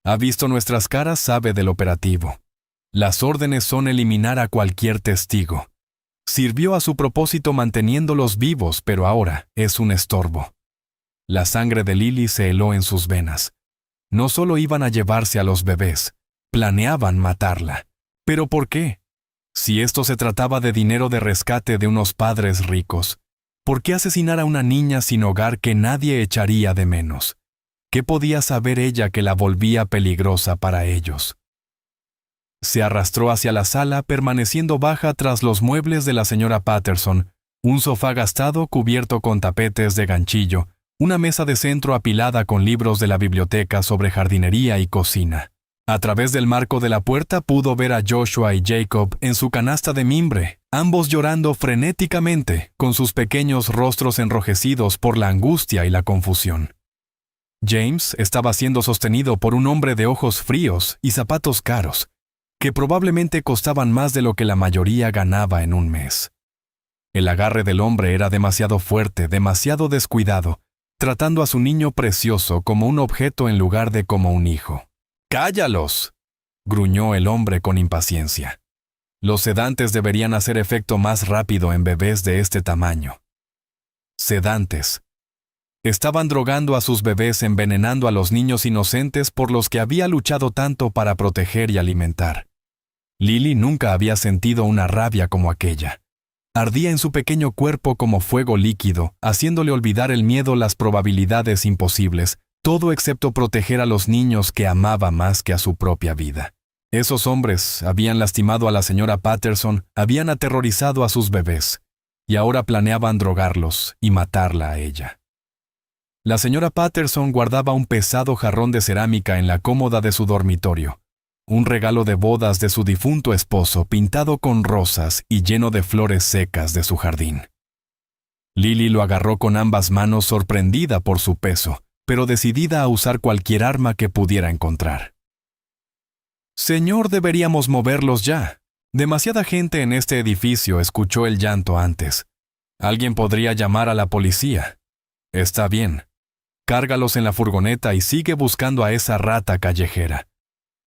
Ha visto nuestras caras, sabe del operativo. Las órdenes son eliminar a cualquier testigo. Sirvió a su propósito manteniéndolos vivos, pero ahora es un estorbo. La sangre de Lily se heló en sus venas. No solo iban a llevarse a los bebés, planeaban matarla. ¿Pero por qué? Si esto se trataba de dinero de rescate de unos padres ricos, ¿por qué asesinar a una niña sin hogar que nadie echaría de menos? ¿Qué podía saber ella que la volvía peligrosa para ellos? Se arrastró hacia la sala, permaneciendo baja tras los muebles de la señora Patterson, un sofá gastado cubierto con tapetes de ganchillo, una mesa de centro apilada con libros de la biblioteca sobre jardinería y cocina. A través del marco de la puerta pudo ver a Joshua y Jacob en su canasta de mimbre, ambos llorando frenéticamente, con sus pequeños rostros enrojecidos por la angustia y la confusión. James estaba siendo sostenido por un hombre de ojos fríos y zapatos caros, que probablemente costaban más de lo que la mayoría ganaba en un mes. El agarre del hombre era demasiado fuerte, demasiado descuidado, tratando a su niño precioso como un objeto en lugar de como un hijo. ¡Cállalos!, gruñó el hombre con impaciencia. Los sedantes deberían hacer efecto más rápido en bebés de este tamaño. Sedantes. Estaban drogando a sus bebés, envenenando a los niños inocentes por los que había luchado tanto para proteger y alimentar. Lily nunca había sentido una rabia como aquella. Ardía en su pequeño cuerpo como fuego líquido, haciéndole olvidar el miedo, las probabilidades imposibles, todo excepto proteger a los niños que amaba más que a su propia vida. Esos hombres habían lastimado a la señora Patterson, habían aterrorizado a sus bebés, y ahora planeaban drogarlos y matarla a ella. La señora Patterson guardaba un pesado jarrón de cerámica en la cómoda de su dormitorio, un regalo de bodas de su difunto esposo pintado con rosas y lleno de flores secas de su jardín. Lily lo agarró con ambas manos, sorprendida por su peso, pero decidida a usar cualquier arma que pudiera encontrar. «Señor, deberíamos moverlos ya. Demasiada gente en este edificio escuchó el llanto antes. Alguien podría llamar a la policía. Está bien. Cárgalos en la furgoneta y sigue buscando a esa rata callejera.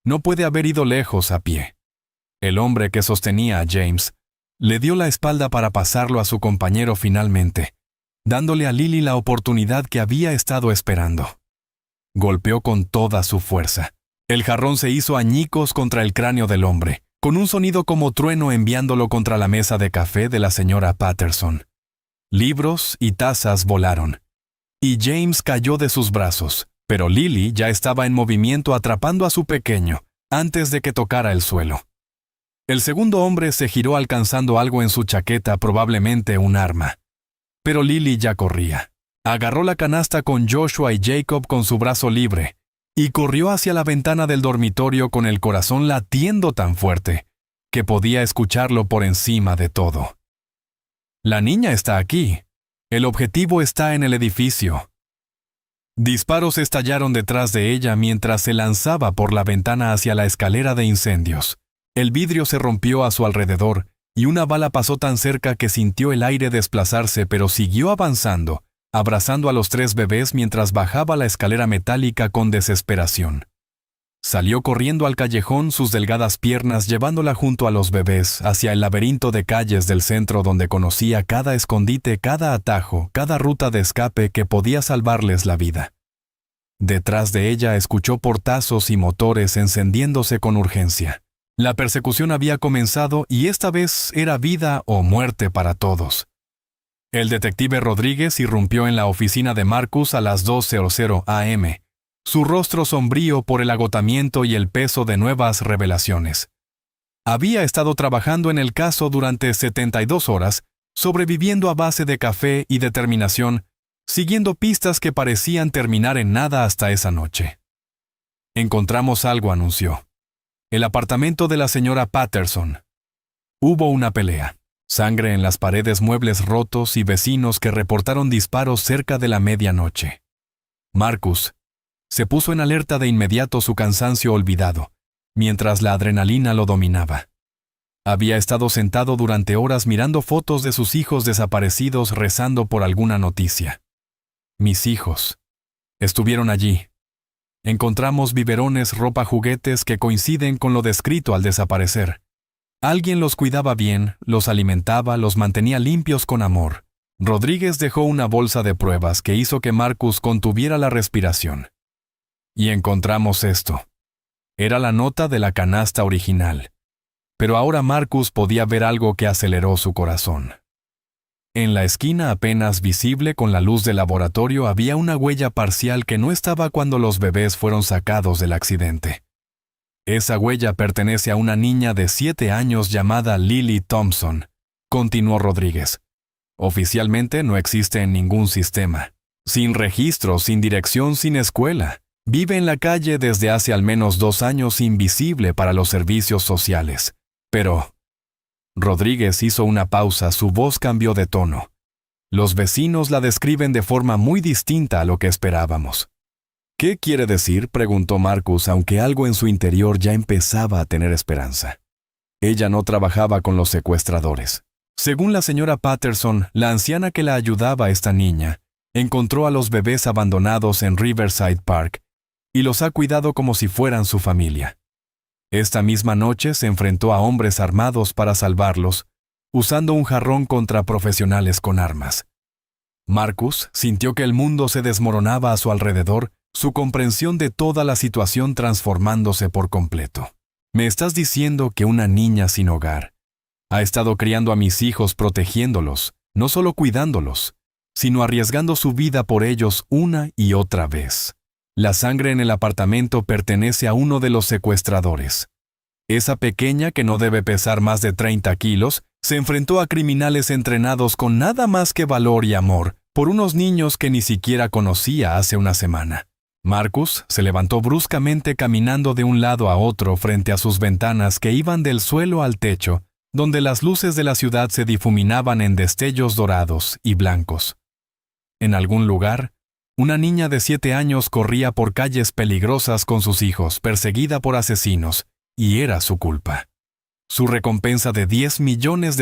No puede haber ido lejos a pie». El hombre que sostenía a James le dio la espalda para pasarlo a su compañero finalmente, dándole a Lily la oportunidad que había estado esperando. Golpeó con toda su fuerza. El jarrón se hizo añicos contra el cráneo del hombre, con un sonido como trueno enviándolo contra la mesa de café de la señora Patterson. Libros y tazas volaron, y James cayó de sus brazos, pero Lily ya estaba en movimiento atrapando a su pequeño, antes de que tocara el suelo. El segundo hombre se giró alcanzando algo en su chaqueta, probablemente un arma. Pero Lily ya corría. Agarró la canasta con Joshua y Jacob con su brazo libre y corrió hacia la ventana del dormitorio con el corazón latiendo tan fuerte que podía escucharlo por encima de todo. La niña está aquí. El objetivo está en el edificio. Disparos estallaron detrás de ella mientras se lanzaba por la ventana hacia la escalera de incendios. El vidrio se rompió a su alrededor y una bala pasó tan cerca que sintió el aire desplazarse, pero siguió avanzando, abrazando a los 3 bebés mientras bajaba la escalera metálica con desesperación. Salió corriendo al callejón, sus delgadas piernas llevándola junto a los bebés hacia el laberinto de calles del centro donde conocía cada escondite, cada atajo, cada ruta de escape que podía salvarles la vida. Detrás de ella escuchó portazos y motores encendiéndose con urgencia. La persecución había comenzado y esta vez era vida o muerte para todos. El detective Rodríguez irrumpió en la oficina de Marcus a las 2:00 a.m., su rostro sombrío por el agotamiento y el peso de nuevas revelaciones. Había estado trabajando en el caso durante 72 horas, sobreviviendo a base de café y determinación, siguiendo pistas que parecían terminar en nada hasta esa noche. «Encontramos algo», anunció. «El apartamento de la señora Patterson». Hubo una pelea. Sangre en las paredes, muebles rotos y vecinos que reportaron disparos cerca de la medianoche. Marcus se puso en alerta de inmediato, su cansancio olvidado, mientras la adrenalina lo dominaba. Había estado sentado durante horas mirando fotos de sus hijos desaparecidos, rezando por alguna noticia. Mis hijos estuvieron allí. Encontramos biberones, ropa, juguetes que coinciden con lo descrito al desaparecer. Alguien los cuidaba bien, los alimentaba, los mantenía limpios con amor. Rodríguez dejó una bolsa de pruebas que hizo que Marcus contuviera la respiración. Y encontramos esto. Era la nota de la canasta original. Pero ahora Marcus podía ver algo que aceleró su corazón. En la esquina apenas visible con la luz del laboratorio había una huella parcial que no estaba cuando los bebés fueron sacados del accidente. Esa huella pertenece a una niña de 7 años llamada Lily Thompson, continuó Rodríguez. Oficialmente no existe en ningún sistema. Sin registro, sin dirección, sin escuela. Vive en la calle desde hace al menos 2 años, invisible para los servicios sociales. Pero... Rodríguez hizo una pausa, su voz cambió de tono. Los vecinos la describen de forma muy distinta a lo que esperábamos. ¿Qué quiere decir?, preguntó Marcus, aunque algo en su interior ya empezaba a tener esperanza. Ella no trabajaba con los secuestradores. Según la señora Patterson, la anciana que la ayudaba a esta niña, encontró a los bebés abandonados en Riverside Park y los ha cuidado como si fueran su familia. Esta misma noche se enfrentó a hombres armados para salvarlos, usando un jarrón contra profesionales con armas. Marcus sintió que el mundo se desmoronaba a su alrededor, su comprensión de toda la situación transformándose por completo. ¿Me estás diciendo que una niña sin hogar ha estado criando a mis hijos, protegiéndolos, no solo cuidándolos, sino arriesgando su vida por ellos una y otra vez? La sangre en el apartamento pertenece a uno de los secuestradores. Esa pequeña, que no debe pesar más de 30 kilos, se enfrentó a criminales entrenados con nada más que valor y amor por unos niños que ni siquiera conocía hace una semana. Marcus se levantó bruscamente, caminando de un lado a otro frente a sus ventanas que iban del suelo al techo, donde las luces de la ciudad se difuminaban en destellos dorados y blancos. En algún lugar, una niña de 7 años corría por calles peligrosas con sus hijos, perseguida por asesinos, y era su culpa. Su recompensa de $10 millones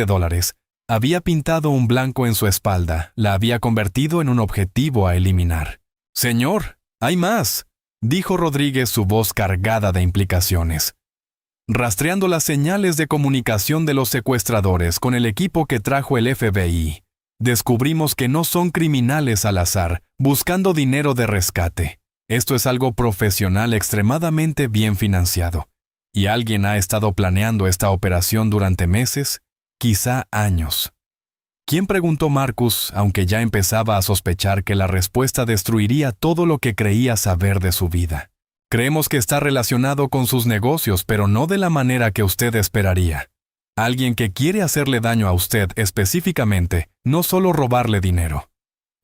había pintado un blanco en su espalda, la había convertido en un objetivo a eliminar. «Señor, hay más», dijo Rodríguez, su voz cargada de implicaciones. Rastreando las señales de comunicación de los secuestradores con el equipo que trajo el FBI, descubrimos que no son criminales al azar, buscando dinero de rescate. Esto es algo profesional extremadamente bien financiado. Y alguien ha estado planeando esta operación durante meses, quizá años. ¿Quién?, preguntó Marcus, aunque ya empezaba a sospechar que la respuesta destruiría todo lo que creía saber de su vida. Creemos que está relacionado con sus negocios, pero no de la manera que usted esperaría. Alguien que quiere hacerle daño a usted específicamente, no solo robarle dinero.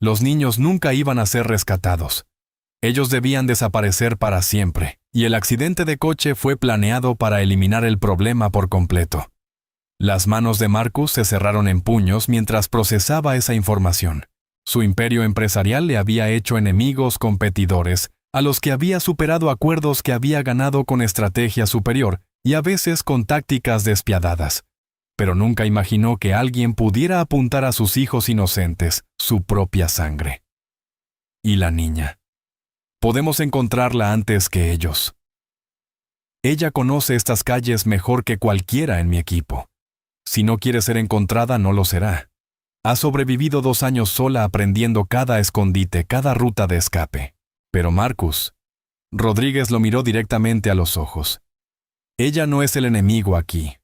Los niños nunca iban a ser rescatados. Ellos debían desaparecer para siempre, y el accidente de coche fue planeado para eliminar el problema por completo. Las manos de Marcus se cerraron en puños mientras procesaba esa información. Su imperio empresarial le había hecho enemigos competidores, a los que había superado acuerdos que había ganado con estrategia superior y a veces con tácticas despiadadas. Pero nunca imaginó que alguien pudiera apuntar a sus hijos inocentes, su propia sangre. Y la niña. Podemos encontrarla antes que ellos. Ella conoce estas calles mejor que cualquiera en mi equipo. Si no quiere ser encontrada, no lo será. Ha sobrevivido 2 años sola, aprendiendo cada escondite, cada ruta de escape. Pero Marcus... Rodríguez lo miró directamente a los ojos. Ella no es el enemigo aquí.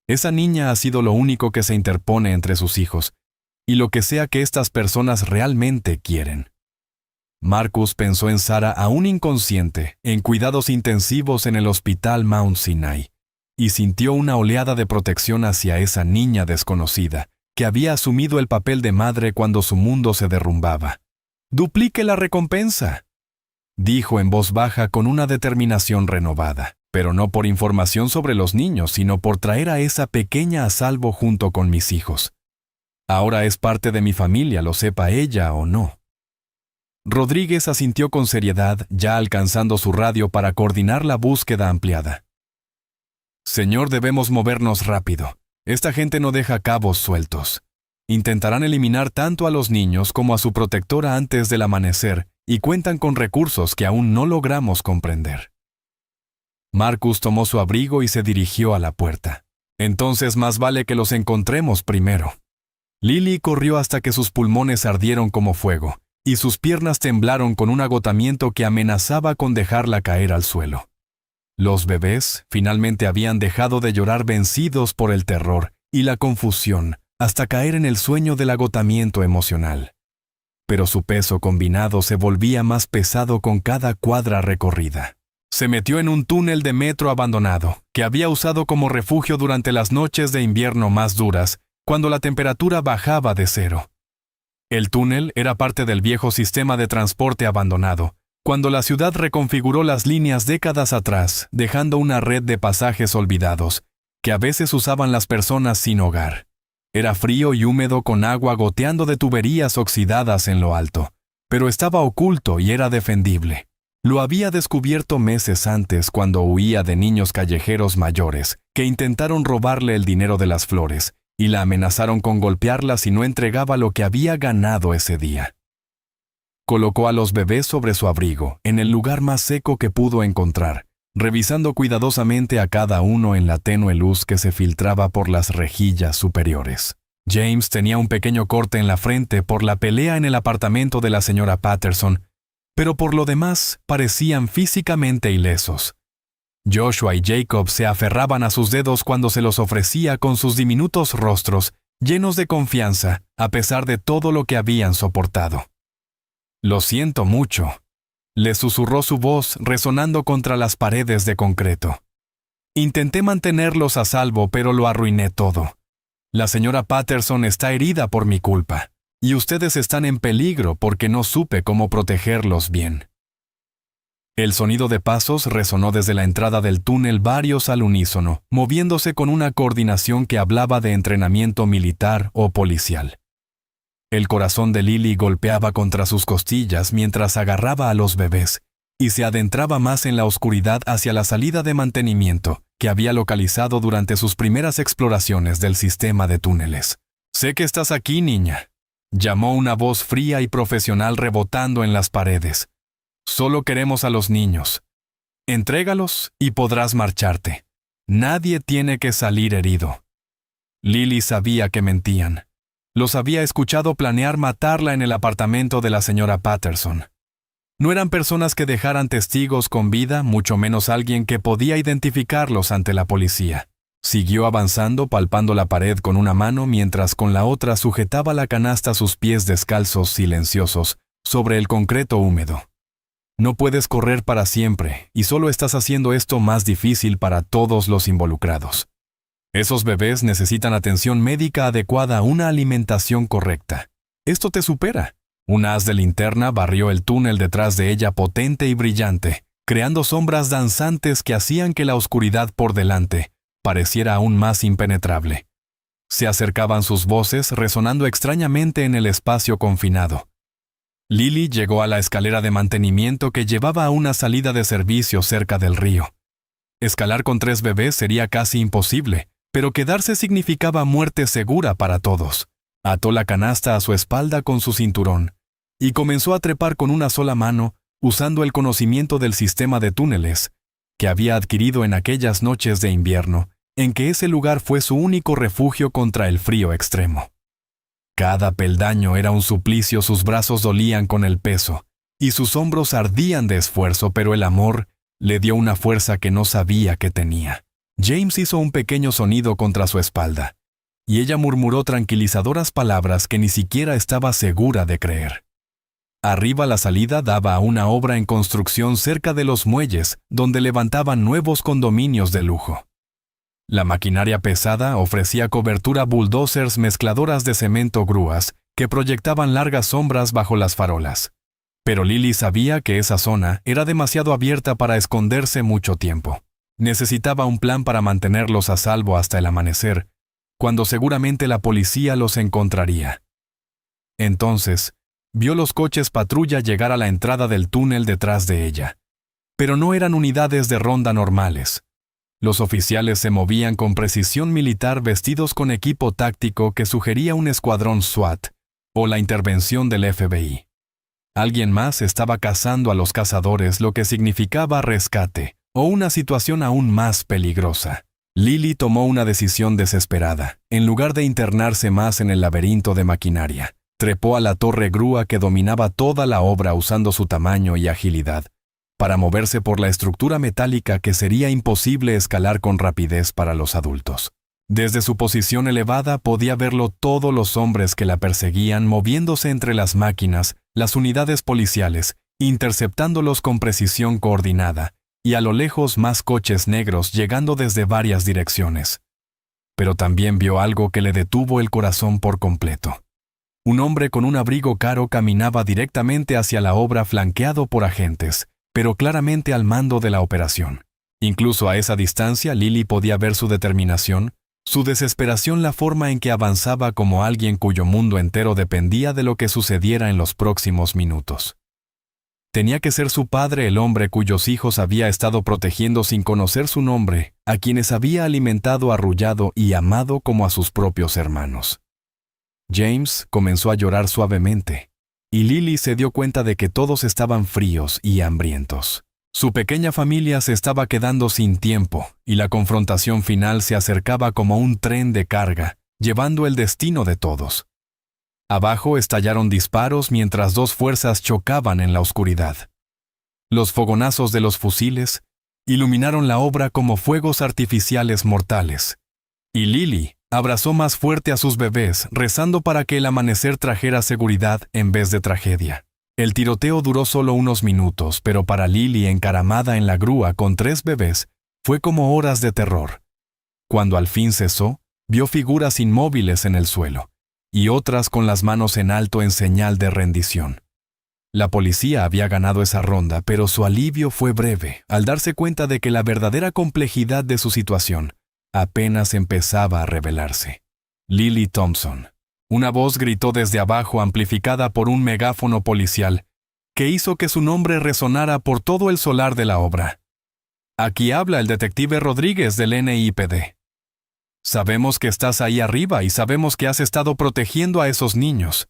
Esa niña ha sido lo único que se interpone entre sus hijos, y lo que sea que estas personas realmente quieren. Marcus pensó en Sarah, aún inconsciente, en cuidados intensivos en el hospital Mount Sinai, y sintió una oleada de protección hacia esa niña desconocida, que había asumido el papel de madre cuando su mundo se derrumbaba. «Duplique la recompensa», dijo en voz baja con una determinación renovada, pero no por información sobre los niños, sino por traer a esa pequeña a salvo junto con mis hijos. Ahora es parte de mi familia, lo sepa ella o no. Rodríguez asintió con seriedad, ya alcanzando su radio para coordinar la búsqueda ampliada. «Señor, debemos movernos rápido. Esta gente no deja cabos sueltos. Intentarán eliminar tanto a los niños como a su protectora antes del amanecer y cuentan con recursos que aún no logramos comprender». Marcus tomó su abrigo y se dirigió a la puerta. «Entonces más vale que los encontremos primero». Lily corrió hasta que sus pulmones ardieron como fuego, y sus piernas temblaron con un agotamiento que amenazaba con dejarla caer al suelo. Los bebés finalmente habían dejado de llorar, vencidos por el terror y la confusión, hasta caer en el sueño del agotamiento emocional. Pero su peso combinado se volvía más pesado con cada cuadra recorrida. Se metió en un túnel de metro abandonado, que había usado como refugio durante las noches de invierno más duras, cuando la temperatura bajaba de 0. El túnel era parte del viejo sistema de transporte abandonado, cuando la ciudad reconfiguró las líneas décadas atrás, dejando una red de pasajes olvidados, que a veces usaban las personas sin hogar. Era frío y húmedo con agua goteando de tuberías oxidadas en lo alto, pero estaba oculto y era defendible. Lo había descubierto meses antes cuando huía de niños callejeros mayores que intentaron robarle el dinero de las flores y la amenazaron con golpearla si no entregaba lo que había ganado ese día. Colocó a los bebés sobre su abrigo, en el lugar más seco que pudo encontrar, revisando cuidadosamente a cada uno en la tenue luz que se filtraba por las rejillas superiores. James tenía un pequeño corte en la frente por la pelea en el apartamento de la señora Patterson, pero por lo demás parecían físicamente ilesos. Joshua y Jacob se aferraban a sus dedos cuando se los ofrecía con sus diminutos rostros, llenos de confianza, a pesar de todo lo que habían soportado. «Lo siento mucho», le susurró su voz resonando contra las paredes de concreto. «Intenté mantenerlos a salvo, pero lo arruiné todo. La señora Patterson está herida por mi culpa, y ustedes están en peligro porque no supe cómo protegerlos bien». El sonido de pasos resonó desde la entrada del túnel, varios al unísono, moviéndose con una coordinación que hablaba de entrenamiento militar o policial. El corazón de Lily golpeaba contra sus costillas mientras agarraba a los bebés y se adentraba más en la oscuridad hacia la salida de mantenimiento que había localizado durante sus primeras exploraciones del sistema de túneles. «Sé que estás aquí, niña», llamó una voz fría y profesional rebotando en las paredes. «Solo queremos a los niños. Entrégalos y podrás marcharte. Nadie tiene que salir herido». Lily sabía que mentían. Los había escuchado planear matarla en el apartamento de la señora Patterson. No eran personas que dejaran testigos con vida, mucho menos alguien que podía identificarlos ante la policía. Siguió avanzando, palpando la pared con una mano mientras con la otra sujetaba la canasta a sus pies descalzos silenciosos sobre el concreto húmedo. No puedes correr para siempre, y solo estás haciendo esto más difícil para todos los involucrados. Esos bebés necesitan atención médica adecuada, una alimentación correcta. Esto te supera. Un haz de linterna barrió el túnel detrás de ella potente y brillante, creando sombras danzantes que hacían que la oscuridad por delante pareciera aún más impenetrable. Se acercaban sus voces resonando extrañamente en el espacio confinado. Lily llegó a la escalera de mantenimiento que llevaba a una salida de servicio cerca del río. Escalar con 3 bebés sería casi imposible, pero quedarse significaba muerte segura para todos. Ató la canasta a su espalda con su cinturón y comenzó a trepar con una sola mano, usando el conocimiento del sistema de túneles que había adquirido en aquellas noches de invierno, en que ese lugar fue su único refugio contra el frío extremo. Cada peldaño era un suplicio, sus brazos dolían con el peso, y sus hombros ardían de esfuerzo, pero el amor le dio una fuerza que no sabía que tenía. James hizo un pequeño sonido contra su espalda, y ella murmuró tranquilizadoras palabras que ni siquiera estaba segura de creer. Arriba la salida daba a una obra en construcción cerca de los muelles, donde levantaban nuevos condominios de lujo. La maquinaria pesada ofrecía cobertura, bulldozers, mezcladoras de cemento, grúas, que proyectaban largas sombras bajo las farolas. Pero Lily sabía que esa zona era demasiado abierta para esconderse mucho tiempo. Necesitaba un plan para mantenerlos a salvo hasta el amanecer, cuando seguramente la policía los encontraría. Entonces, vio los coches patrulla llegar a la entrada del túnel detrás de ella. Pero no eran unidades de ronda normales. Los oficiales se movían con precisión militar, vestidos con equipo táctico que sugería un escuadrón SWAT o la intervención del FBI. Alguien más estaba cazando a los cazadores, lo que significaba rescate o una situación aún más peligrosa. Lily tomó una decisión desesperada. En lugar de internarse más en el laberinto de maquinaria, trepó a la torre grúa que dominaba toda la obra usando su tamaño y agilidad para moverse por la estructura metálica que sería imposible escalar con rapidez para los adultos. Desde su posición elevada podía verlo todos los hombres que la perseguían moviéndose entre las máquinas, las unidades policiales, interceptándolos con precisión coordinada, y a lo lejos más coches negros llegando desde varias direcciones. Pero también vio algo que le detuvo el corazón por completo. Un hombre con un abrigo caro caminaba directamente hacia la obra flanqueado por agentes, pero claramente al mando de la operación. Incluso a esa distancia, Lily podía ver su determinación, su desesperación, la forma en que avanzaba como alguien cuyo mundo entero dependía de lo que sucediera en los próximos minutos. Tenía que ser su padre el hombre cuyos hijos había estado protegiendo sin conocer su nombre, a quienes había alimentado, arrullado y amado como a sus propios hermanos. James comenzó a llorar suavemente, y Lily se dio cuenta de que todos estaban fríos y hambrientos. Su pequeña familia se estaba quedando sin tiempo, y la confrontación final se acercaba como un tren de carga, llevando el destino de todos. Abajo estallaron disparos mientras dos fuerzas chocaban en la oscuridad. Los fogonazos de los fusiles iluminaron la obra como fuegos artificiales mortales. Y Lily abrazó más fuerte a sus bebés, rezando para que el amanecer trajera seguridad en vez de tragedia. El tiroteo duró solo unos minutos, pero para Lily, encaramada en la grúa con 3 bebés, fue como horas de terror. Cuando al fin cesó, vio figuras inmóviles en el suelo, y otras con las manos en alto en señal de rendición. La policía había ganado esa ronda, pero su alivio fue breve al darse cuenta de que la verdadera complejidad de su situación apenas empezaba a revelarse. Lily Thompson. Una voz gritó desde abajo, amplificada por un megáfono policial, que hizo que su nombre resonara por todo el solar de la obra. Aquí habla el detective Rodríguez del NIPD. Sabemos que estás ahí arriba y sabemos que has estado protegiendo a esos niños.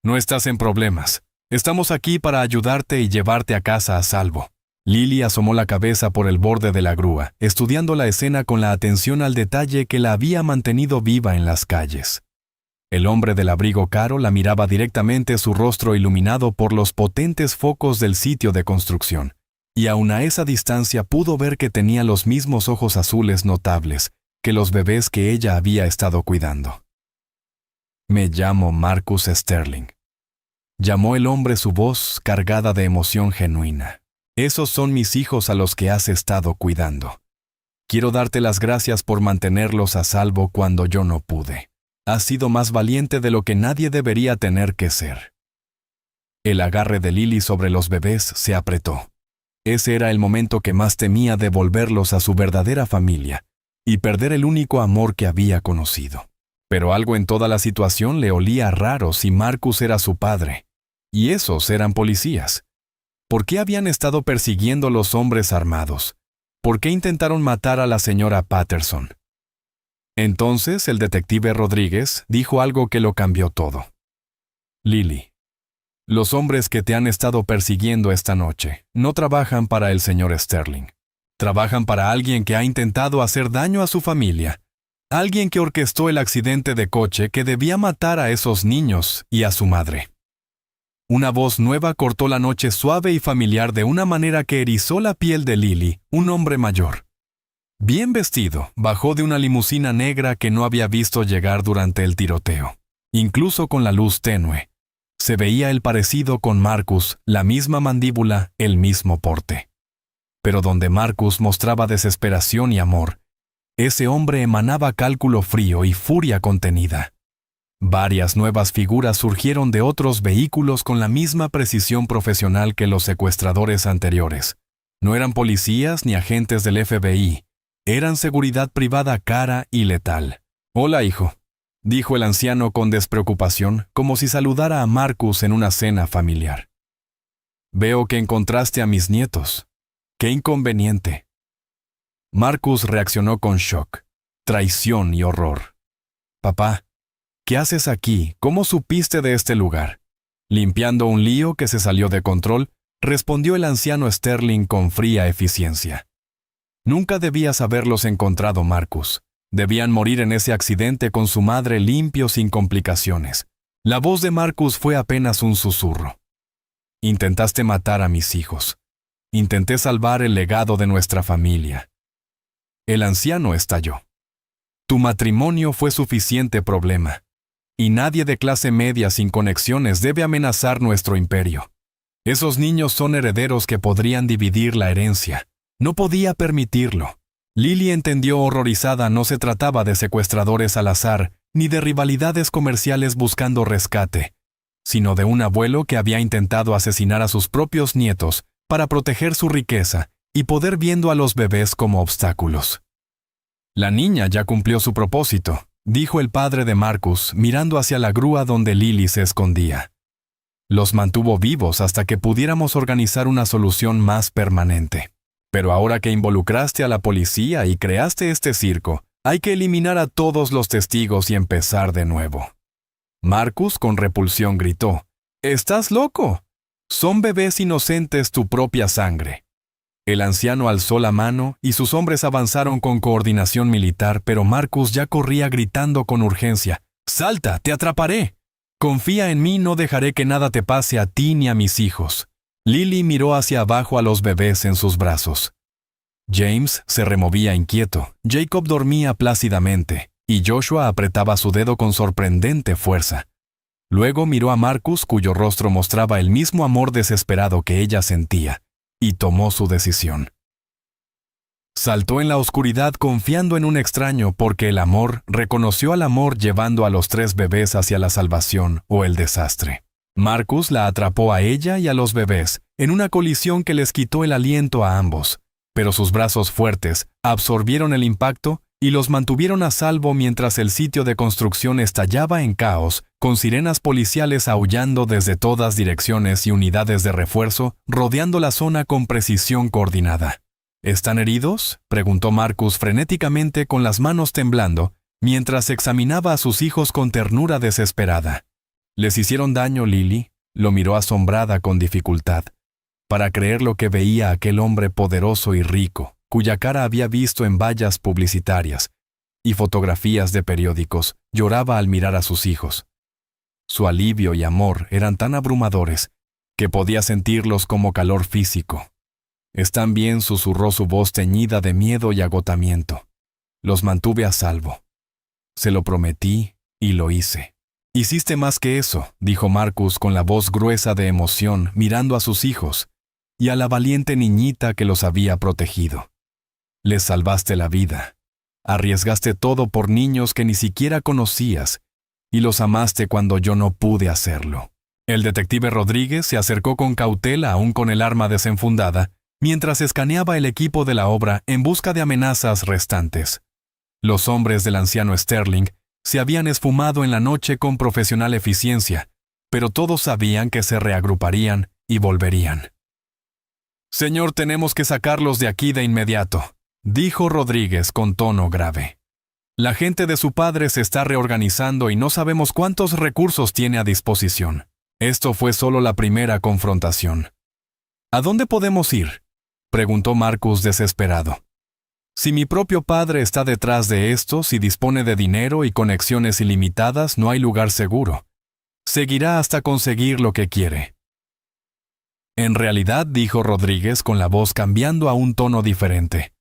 No estás en problemas. Estamos aquí para ayudarte y llevarte a casa a salvo. Lily asomó la cabeza por el borde de la grúa, estudiando la escena con la atención al detalle que la había mantenido viva en las calles. El hombre del abrigo caro la miraba directamente, su rostro iluminado por los potentes focos del sitio de construcción, y aun a esa distancia pudo ver que tenía los mismos ojos azules notables que los bebés que ella había estado cuidando. «Me llamo Marcus Sterling», llamó el hombre, su voz cargada de emoción genuina. «Esos son mis hijos a los que has estado cuidando. Quiero darte las gracias por mantenerlos a salvo cuando yo no pude. Has sido más valiente de lo que nadie debería tener que ser». El agarre de Lily sobre los bebés se apretó. Ese era el momento que más temía, devolverlos a su verdadera familia y perder el único amor que había conocido. Pero algo en toda la situación le olía raro. Si Marcus era su padre, y esos eran policías, ¿por qué habían estado persiguiendo a los hombres armados? ¿Por qué intentaron matar a la señora Patterson? Entonces el detective Rodríguez dijo algo que lo cambió todo. «Lily, los hombres que te han estado persiguiendo esta noche no trabajan para el señor Sterling. Trabajan para alguien que ha intentado hacer daño a su familia. Alguien que orquestó el accidente de coche que debía matar a esos niños y a su madre». Una voz nueva cortó la noche suave y familiar de una manera que erizó la piel de Lily. Un hombre mayor, bien vestido, bajó de una limusina negra que no había visto llegar durante el tiroteo. Incluso con la luz tenue, se veía el parecido con Marcus, la misma mandíbula, el mismo porte. Pero donde Marcus mostraba desesperación y amor, ese hombre emanaba cálculo frío y furia contenida. Varias nuevas figuras surgieron de otros vehículos con la misma precisión profesional que los secuestradores anteriores. No eran policías ni agentes del FBI. Eran seguridad privada cara y letal. «Hola, hijo», dijo el anciano con despreocupación, como si saludara a Marcus en una cena familiar. «Veo que encontraste a mis nietos. ¡Qué inconveniente!». Marcus reaccionó con shock, traición y horror. «Papá, ¿qué haces aquí? ¿Cómo supiste de este lugar?». Limpiando un lío que se salió de control, respondió el anciano Sterling con fría eficiencia. «Nunca debías haberlos encontrado, Marcus. Debían morir en ese accidente con su madre limpio, sin complicaciones». La voz de Marcus fue apenas un susurro. «Intentaste matar a mis hijos. Intenté salvar el legado de nuestra familia». El anciano estalló. «Tu matrimonio fue suficiente problema. Y nadie de clase media sin conexiones debe amenazar nuestro imperio. Esos niños son herederos que podrían dividir la herencia. No podía permitirlo». Lily entendió horrorizada. No se trataba de secuestradores al azar, ni de rivalidades comerciales buscando rescate, sino de un abuelo que había intentado asesinar a sus propios nietos para proteger su riqueza y poder viendo a los bebés como obstáculos. La niña ya cumplió su propósito, dijo el padre de Marcus, mirando hacia la grúa donde Lily se escondía. Los mantuvo vivos hasta que pudiéramos organizar una solución más permanente. Pero ahora que involucraste a la policía y creaste este circo, hay que eliminar a todos los testigos y empezar de nuevo. Marcus con repulsión gritó, «¡Estás loco! Son bebés inocentes tu propia sangre». El anciano alzó la mano y sus hombres avanzaron con coordinación militar, pero Marcus ya corría gritando con urgencia, «¡Salta, te atraparé! Confía en mí, no dejaré que nada te pase a ti ni a mis hijos». Lily miró hacia abajo a los bebés en sus brazos. James se removía inquieto, Jacob dormía plácidamente, y Joshua apretaba su dedo con sorprendente fuerza. Luego miró a Marcus, cuyo rostro mostraba el mismo amor desesperado que ella sentía, y tomó su decisión. Saltó en la oscuridad confiando en un extraño porque el amor reconoció al amor llevando a los 3 bebés hacia la salvación o el desastre. Marcus la atrapó a ella y a los bebés en una colisión que les quitó el aliento a ambos, pero sus brazos fuertes absorbieron el impacto y los mantuvieron a salvo mientras el sitio de construcción estallaba en caos, con sirenas policiales aullando desde todas direcciones y unidades de refuerzo rodeando la zona con precisión coordinada. ¿Están heridos?, preguntó Marcus frenéticamente con las manos temblando, mientras examinaba a sus hijos con ternura desesperada. ¿Les hicieron daño, Lily?, lo miró asombrada con dificultad. Para creer lo que veía aquel hombre poderoso y rico, cuya cara había visto en vallas publicitarias y fotografías de periódicos, lloraba al mirar a sus hijos. Su alivio y amor eran tan abrumadores que podía sentirlos como calor físico. «Están bien», susurró su voz teñida de miedo y agotamiento. «Los mantuve a salvo. Se lo prometí y lo hice». «Hiciste más que eso», dijo Marcus con la voz gruesa de emoción, mirando a sus hijos y a la valiente niñita que los había protegido. «Les salvaste la vida. Arriesgaste todo por niños que ni siquiera conocías y los amaste cuando yo no pude hacerlo». El detective Rodríguez se acercó con cautela, aún con el arma desenfundada, mientras escaneaba el equipo de la obra en busca de amenazas restantes. Los hombres del anciano Sterling se habían esfumado en la noche con profesional eficiencia, pero todos sabían que se reagruparían y volverían. «Señor, tenemos que sacarlos de aquí de inmediato», dijo Rodríguez con tono grave. «La gente de su padre se está reorganizando y no sabemos cuántos recursos tiene a disposición. Esto fue solo la primera confrontación». «¿A dónde podemos ir?», preguntó Marcus desesperado. «Si mi propio padre está detrás de esto, si dispone de dinero y conexiones ilimitadas, no hay lugar seguro. Seguirá hasta conseguir lo que quiere». «En realidad», dijo Rodríguez con la voz cambiando a un tono diferente,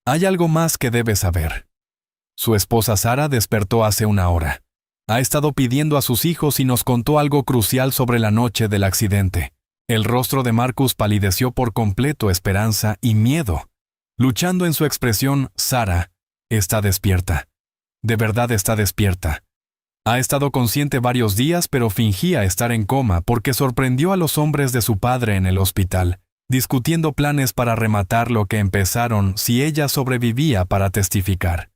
«hay algo más que debe saber. Su esposa Sara despertó hace una hora. Ha estado pidiendo a sus hijos y nos contó algo crucial sobre la noche del accidente». El rostro de Marcus palideció por completo, esperanza y miedo. Luchando en su expresión, Sara está despierta. De verdad está despierta. Ha estado consciente varios días, pero fingía estar en coma porque sorprendió a los hombres de su padre en el hospital, discutiendo planes para rematar lo que empezaron si ella sobrevivía para testificar.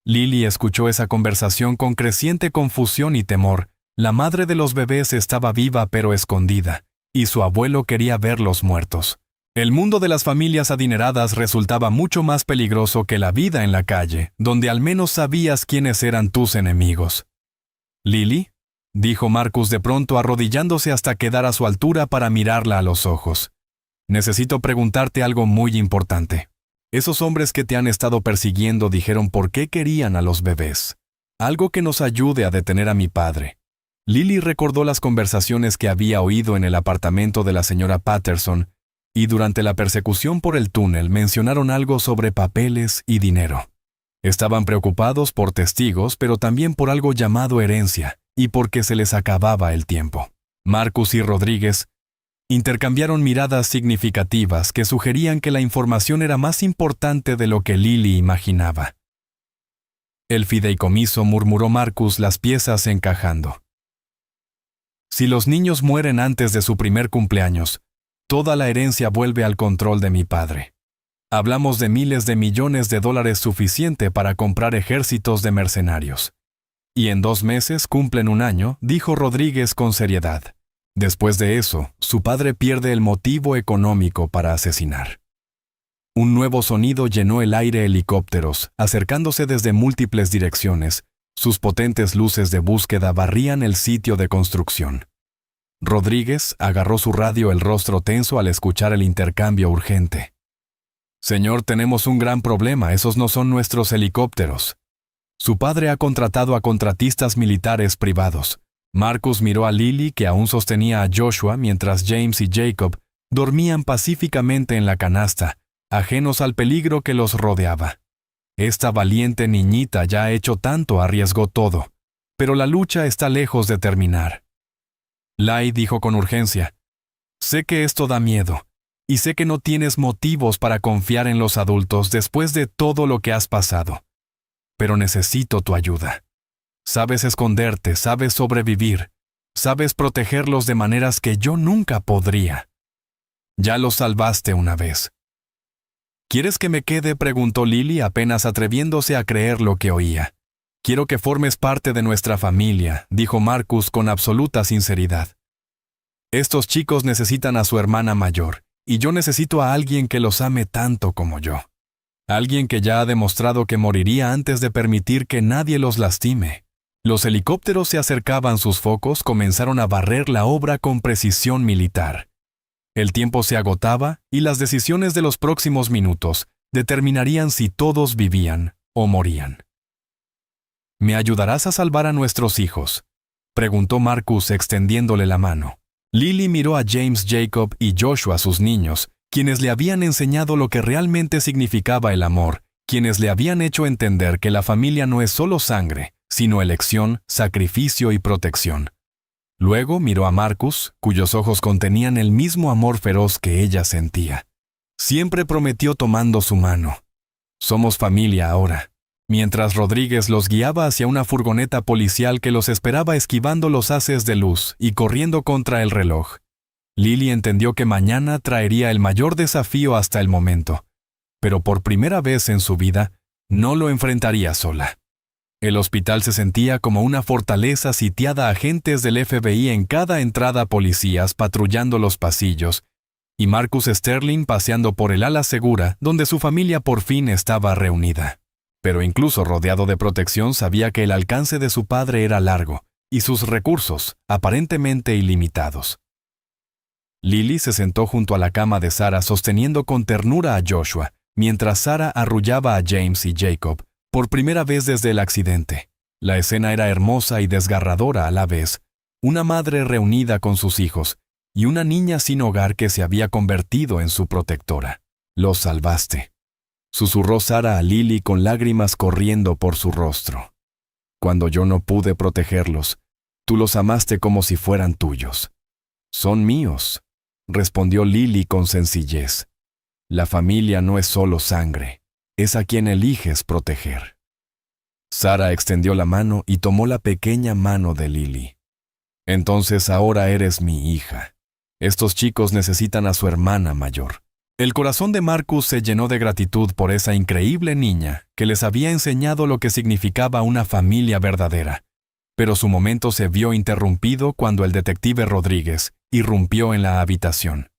Lily escuchó esa conversación con creciente confusión y temor. La madre de los bebés estaba viva pero escondida, y su abuelo quería verlos muertos. El mundo de las familias adineradas resultaba mucho más peligroso que la vida en la calle, donde al menos sabías quiénes eran tus enemigos. «¿Lily?», dijo Marcus de pronto, arrodillándose hasta quedar a su altura para mirarla a los ojos. «Necesito preguntarte algo muy importante. Esos hombres que te han estado persiguiendo dijeron por qué querían a los bebés. Algo que nos ayude a detener a mi padre». Lily recordó las conversaciones que había oído en el apartamento de la señora Patterson, y durante la persecución por el túnel mencionaron algo sobre papeles y dinero. Estaban preocupados por testigos, pero también por algo llamado herencia, y porque se les acababa el tiempo. Marcus y Rodríguez intercambiaron miradas significativas que sugerían que la información era más importante de lo que Lily imaginaba. El fideicomiso, murmuró Marcus, las piezas encajando. Si los niños mueren antes de su primer cumpleaños, toda la herencia vuelve al control de mi padre. Hablamos de miles de millones de dólares suficiente para comprar ejércitos de mercenarios. Y en 2 meses cumplen 1 año, dijo Rodríguez con seriedad. Después de eso, su padre pierde el motivo económico para asesinar. Un nuevo sonido llenó el aire. Helicópteros, acercándose desde múltiples direcciones. Sus potentes luces de búsqueda barrían el sitio de construcción. Rodríguez agarró su radio, el rostro tenso al escuchar el intercambio urgente. Señor, tenemos un gran problema, esos no son nuestros helicópteros. Su padre ha contratado a contratistas militares privados. Marcus miró a Lily, que aún sostenía a Joshua, mientras James y Jacob dormían pacíficamente en la canasta, ajenos al peligro que los rodeaba. Esta valiente niñita ya ha hecho tanto, arriesgó todo, pero la lucha está lejos de terminar. Lai dijo con urgencia, sé que esto da miedo, y sé que no tienes motivos para confiar en los adultos después de todo lo que has pasado. Pero necesito tu ayuda. Sabes esconderte, sabes sobrevivir, sabes protegerlos de maneras que yo nunca podría. Ya los salvaste una vez. ¿Quieres que me quede?, preguntó Lily, apenas atreviéndose a creer lo que oía. Quiero que formes parte de nuestra familia, dijo Marcus con absoluta sinceridad. Estos chicos necesitan a su hermana mayor, y yo necesito a alguien que los ame tanto como yo. Alguien que ya ha demostrado que moriría antes de permitir que nadie los lastime. Los helicópteros se acercaban, sus focos comenzaron a barrer la obra con precisión militar. El tiempo se agotaba y las decisiones de los próximos minutos determinarían si todos vivían o morían. ¿Me ayudarás a salvar a nuestros hijos?, preguntó Marcus extendiéndole la mano. Lily miró a James, Jacob y Joshua, sus niños, quienes le habían enseñado lo que realmente significaba el amor, quienes le habían hecho entender que la familia no es solo sangre, sino elección, sacrificio y protección. Luego miró a Marcus, cuyos ojos contenían el mismo amor feroz que ella sentía. Siempre prometió tomando su mano. Somos familia ahora. Mientras Rodríguez los guiaba hacia una furgoneta policial que los esperaba esquivando los haces de luz y corriendo contra el reloj, Lily entendió que mañana traería el mayor desafío hasta el momento, pero por primera vez en su vida no lo enfrentaría sola. El hospital se sentía como una fortaleza sitiada, agentes del FBI en cada entrada, policías patrullando los pasillos, y Marcus Sterling paseando por el ala segura donde su familia por fin estaba reunida. Pero incluso rodeado de protección sabía que el alcance de su padre era largo y sus recursos aparentemente ilimitados. Lily se sentó junto a la cama de Sarah sosteniendo con ternura a Joshua, mientras Sarah arrullaba a James y Jacob, por primera vez desde el accidente. La escena era hermosa y desgarradora a la vez, una madre reunida con sus hijos y una niña sin hogar que se había convertido en su protectora. «Los salvaste», susurró Sarah a Lily con lágrimas corriendo por su rostro. «Cuando yo no pude protegerlos, tú los amaste como si fueran tuyos». «Son míos», respondió Lily con sencillez. «La familia no es solo sangre, es a quien eliges proteger». Sarah extendió la mano y tomó la pequeña mano de Lily. «Entonces ahora eres mi hija. Estos chicos necesitan a su hermana mayor». El corazón de Marcus se llenó de gratitud por esa increíble niña que les había enseñado lo que significaba una familia verdadera. Pero su momento se vio interrumpido cuando el detective Rodríguez irrumpió en la habitación.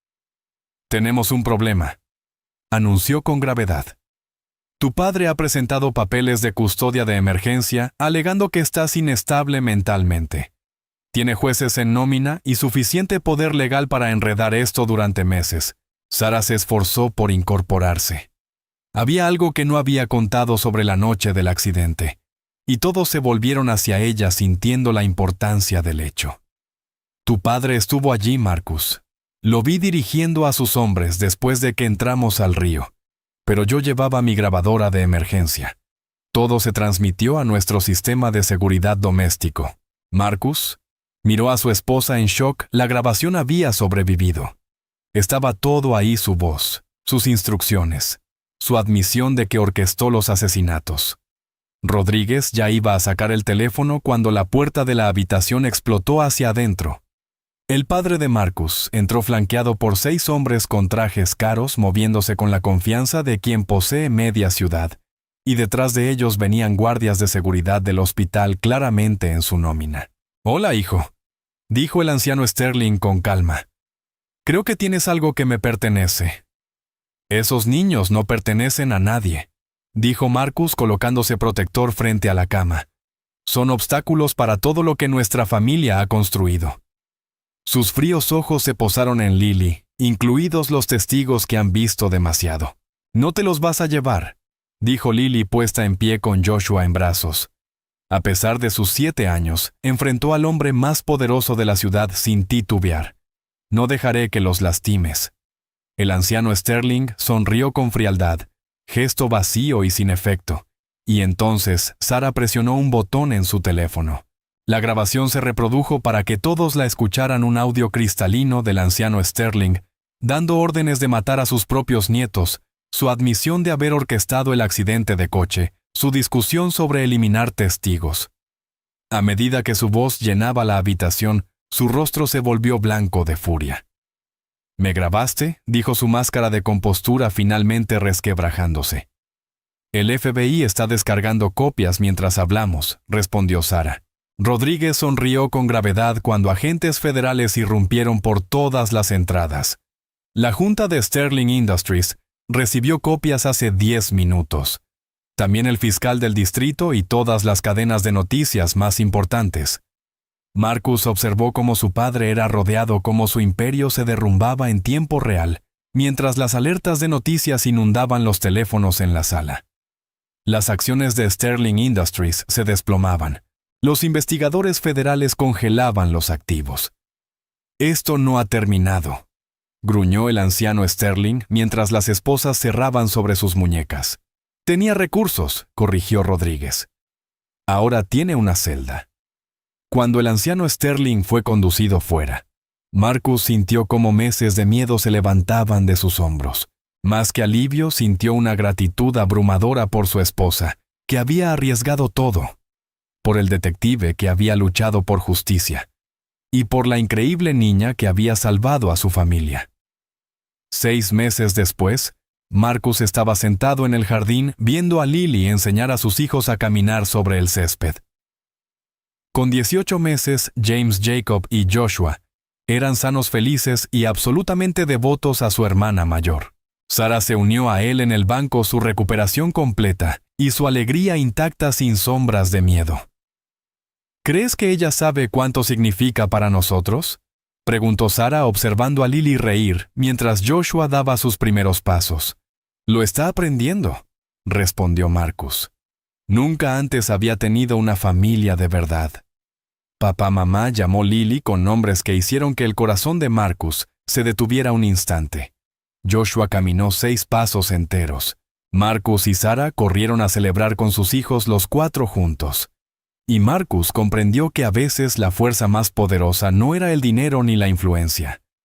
«Tenemos un problema», anunció con gravedad. «Tu padre ha presentado papeles de custodia de emergencia alegando que estás inestable mentalmente. Tiene jueces en nómina y suficiente poder legal para enredar esto durante meses». Sarah se esforzó por incorporarse. Había algo que no había contado sobre la noche del accidente, y todos se volvieron hacia ella sintiendo la importancia del hecho. «Tu padre estuvo allí, Marcus. Lo vi dirigiendo a sus hombres después de que entramos al río, pero yo llevaba mi grabadora de emergencia. Todo se transmitió a nuestro sistema de seguridad doméstico». Marcus miró a su esposa en shock. La grabación había sobrevivido. Estaba todo ahí: su voz, sus instrucciones, su admisión de que orquestó los asesinatos. Rodríguez ya iba a sacar el teléfono cuando la puerta de la habitación explotó hacia adentro. El padre de Marcus entró flanqueado por 6 hombres con trajes caros moviéndose con la confianza de quien posee media ciudad, y detrás de ellos venían guardias de seguridad del hospital claramente en su nómina. «Hola, hijo», dijo el anciano Sterling con calma. «Creo que tienes algo que me pertenece». «Esos niños no pertenecen a nadie», dijo Marcus colocándose protector frente a la cama. «Son obstáculos para todo lo que nuestra familia ha construido». Sus fríos ojos se posaron en Lily, incluidos los testigos que han visto demasiado. «No te los vas a llevar», dijo Lily puesta en pie con Joshua en brazos. A pesar de sus 7 años, enfrentó al hombre más poderoso de la ciudad sin titubear. «No dejaré que los lastimes». El anciano Sterling sonrió con frialdad, gesto vacío y sin efecto, y entonces Sarah presionó un botón en su teléfono. La grabación se reprodujo para que todos la escucharan, un audio cristalino del anciano Sterling, dando órdenes de matar a sus propios nietos, su admisión de haber orquestado el accidente de coche, su discusión sobre eliminar testigos. A medida que su voz llenaba la habitación, su rostro se volvió blanco de furia. «¿Me grabaste?», dijo su máscara de compostura finalmente resquebrajándose. «El FBI está descargando copias mientras hablamos», respondió Sarah. Rodríguez sonrió con gravedad cuando agentes federales irrumpieron por todas las entradas. La junta de Sterling Industries recibió copias hace 10 minutos. También el fiscal del distrito y todas las cadenas de noticias más importantes. Marcus observó cómo su padre era rodeado, cómo su imperio se derrumbaba en tiempo real, mientras las alertas de noticias inundaban los teléfonos en la sala. Las acciones de Sterling Industries se desplomaban. Los investigadores federales congelaban los activos. «Esto no ha terminado», gruñó el anciano Sterling mientras las esposas cerraban sobre sus muñecas. «Tenía recursos», corrigió Rodríguez. «Ahora tiene una celda». Cuando el anciano Sterling fue conducido fuera, Marcus sintió cómo meses de miedo se levantaban de sus hombros. Más que alivio, sintió una gratitud abrumadora por su esposa, que había arriesgado todo, por el detective que había luchado por justicia, y por la increíble niña que había salvado a su familia. 6 meses después, Marcus estaba sentado en el jardín viendo a Lily enseñar a sus hijos a caminar sobre el césped. Con 18 meses, James Jacob y Joshua eran sanos, felices y absolutamente devotos a su hermana mayor. Sarah se unió a él en el banco, su recuperación completa y su alegría intacta sin sombras de miedo. «¿Crees que ella sabe cuánto significa para nosotros?», preguntó Sarah observando a Lily reír mientras Joshua daba sus primeros pasos. «Lo está aprendiendo», respondió Marcus. Nunca antes había tenido una familia de verdad. Papá-mamá llamó Lily con nombres que hicieron que el corazón de Marcus se detuviera un instante. Joshua caminó 6 pasos enteros. Marcus y Sarah corrieron a celebrar con sus hijos, los 4 juntos. Y Marcus comprendió que a veces la fuerza más poderosa no era el dinero ni la influencia.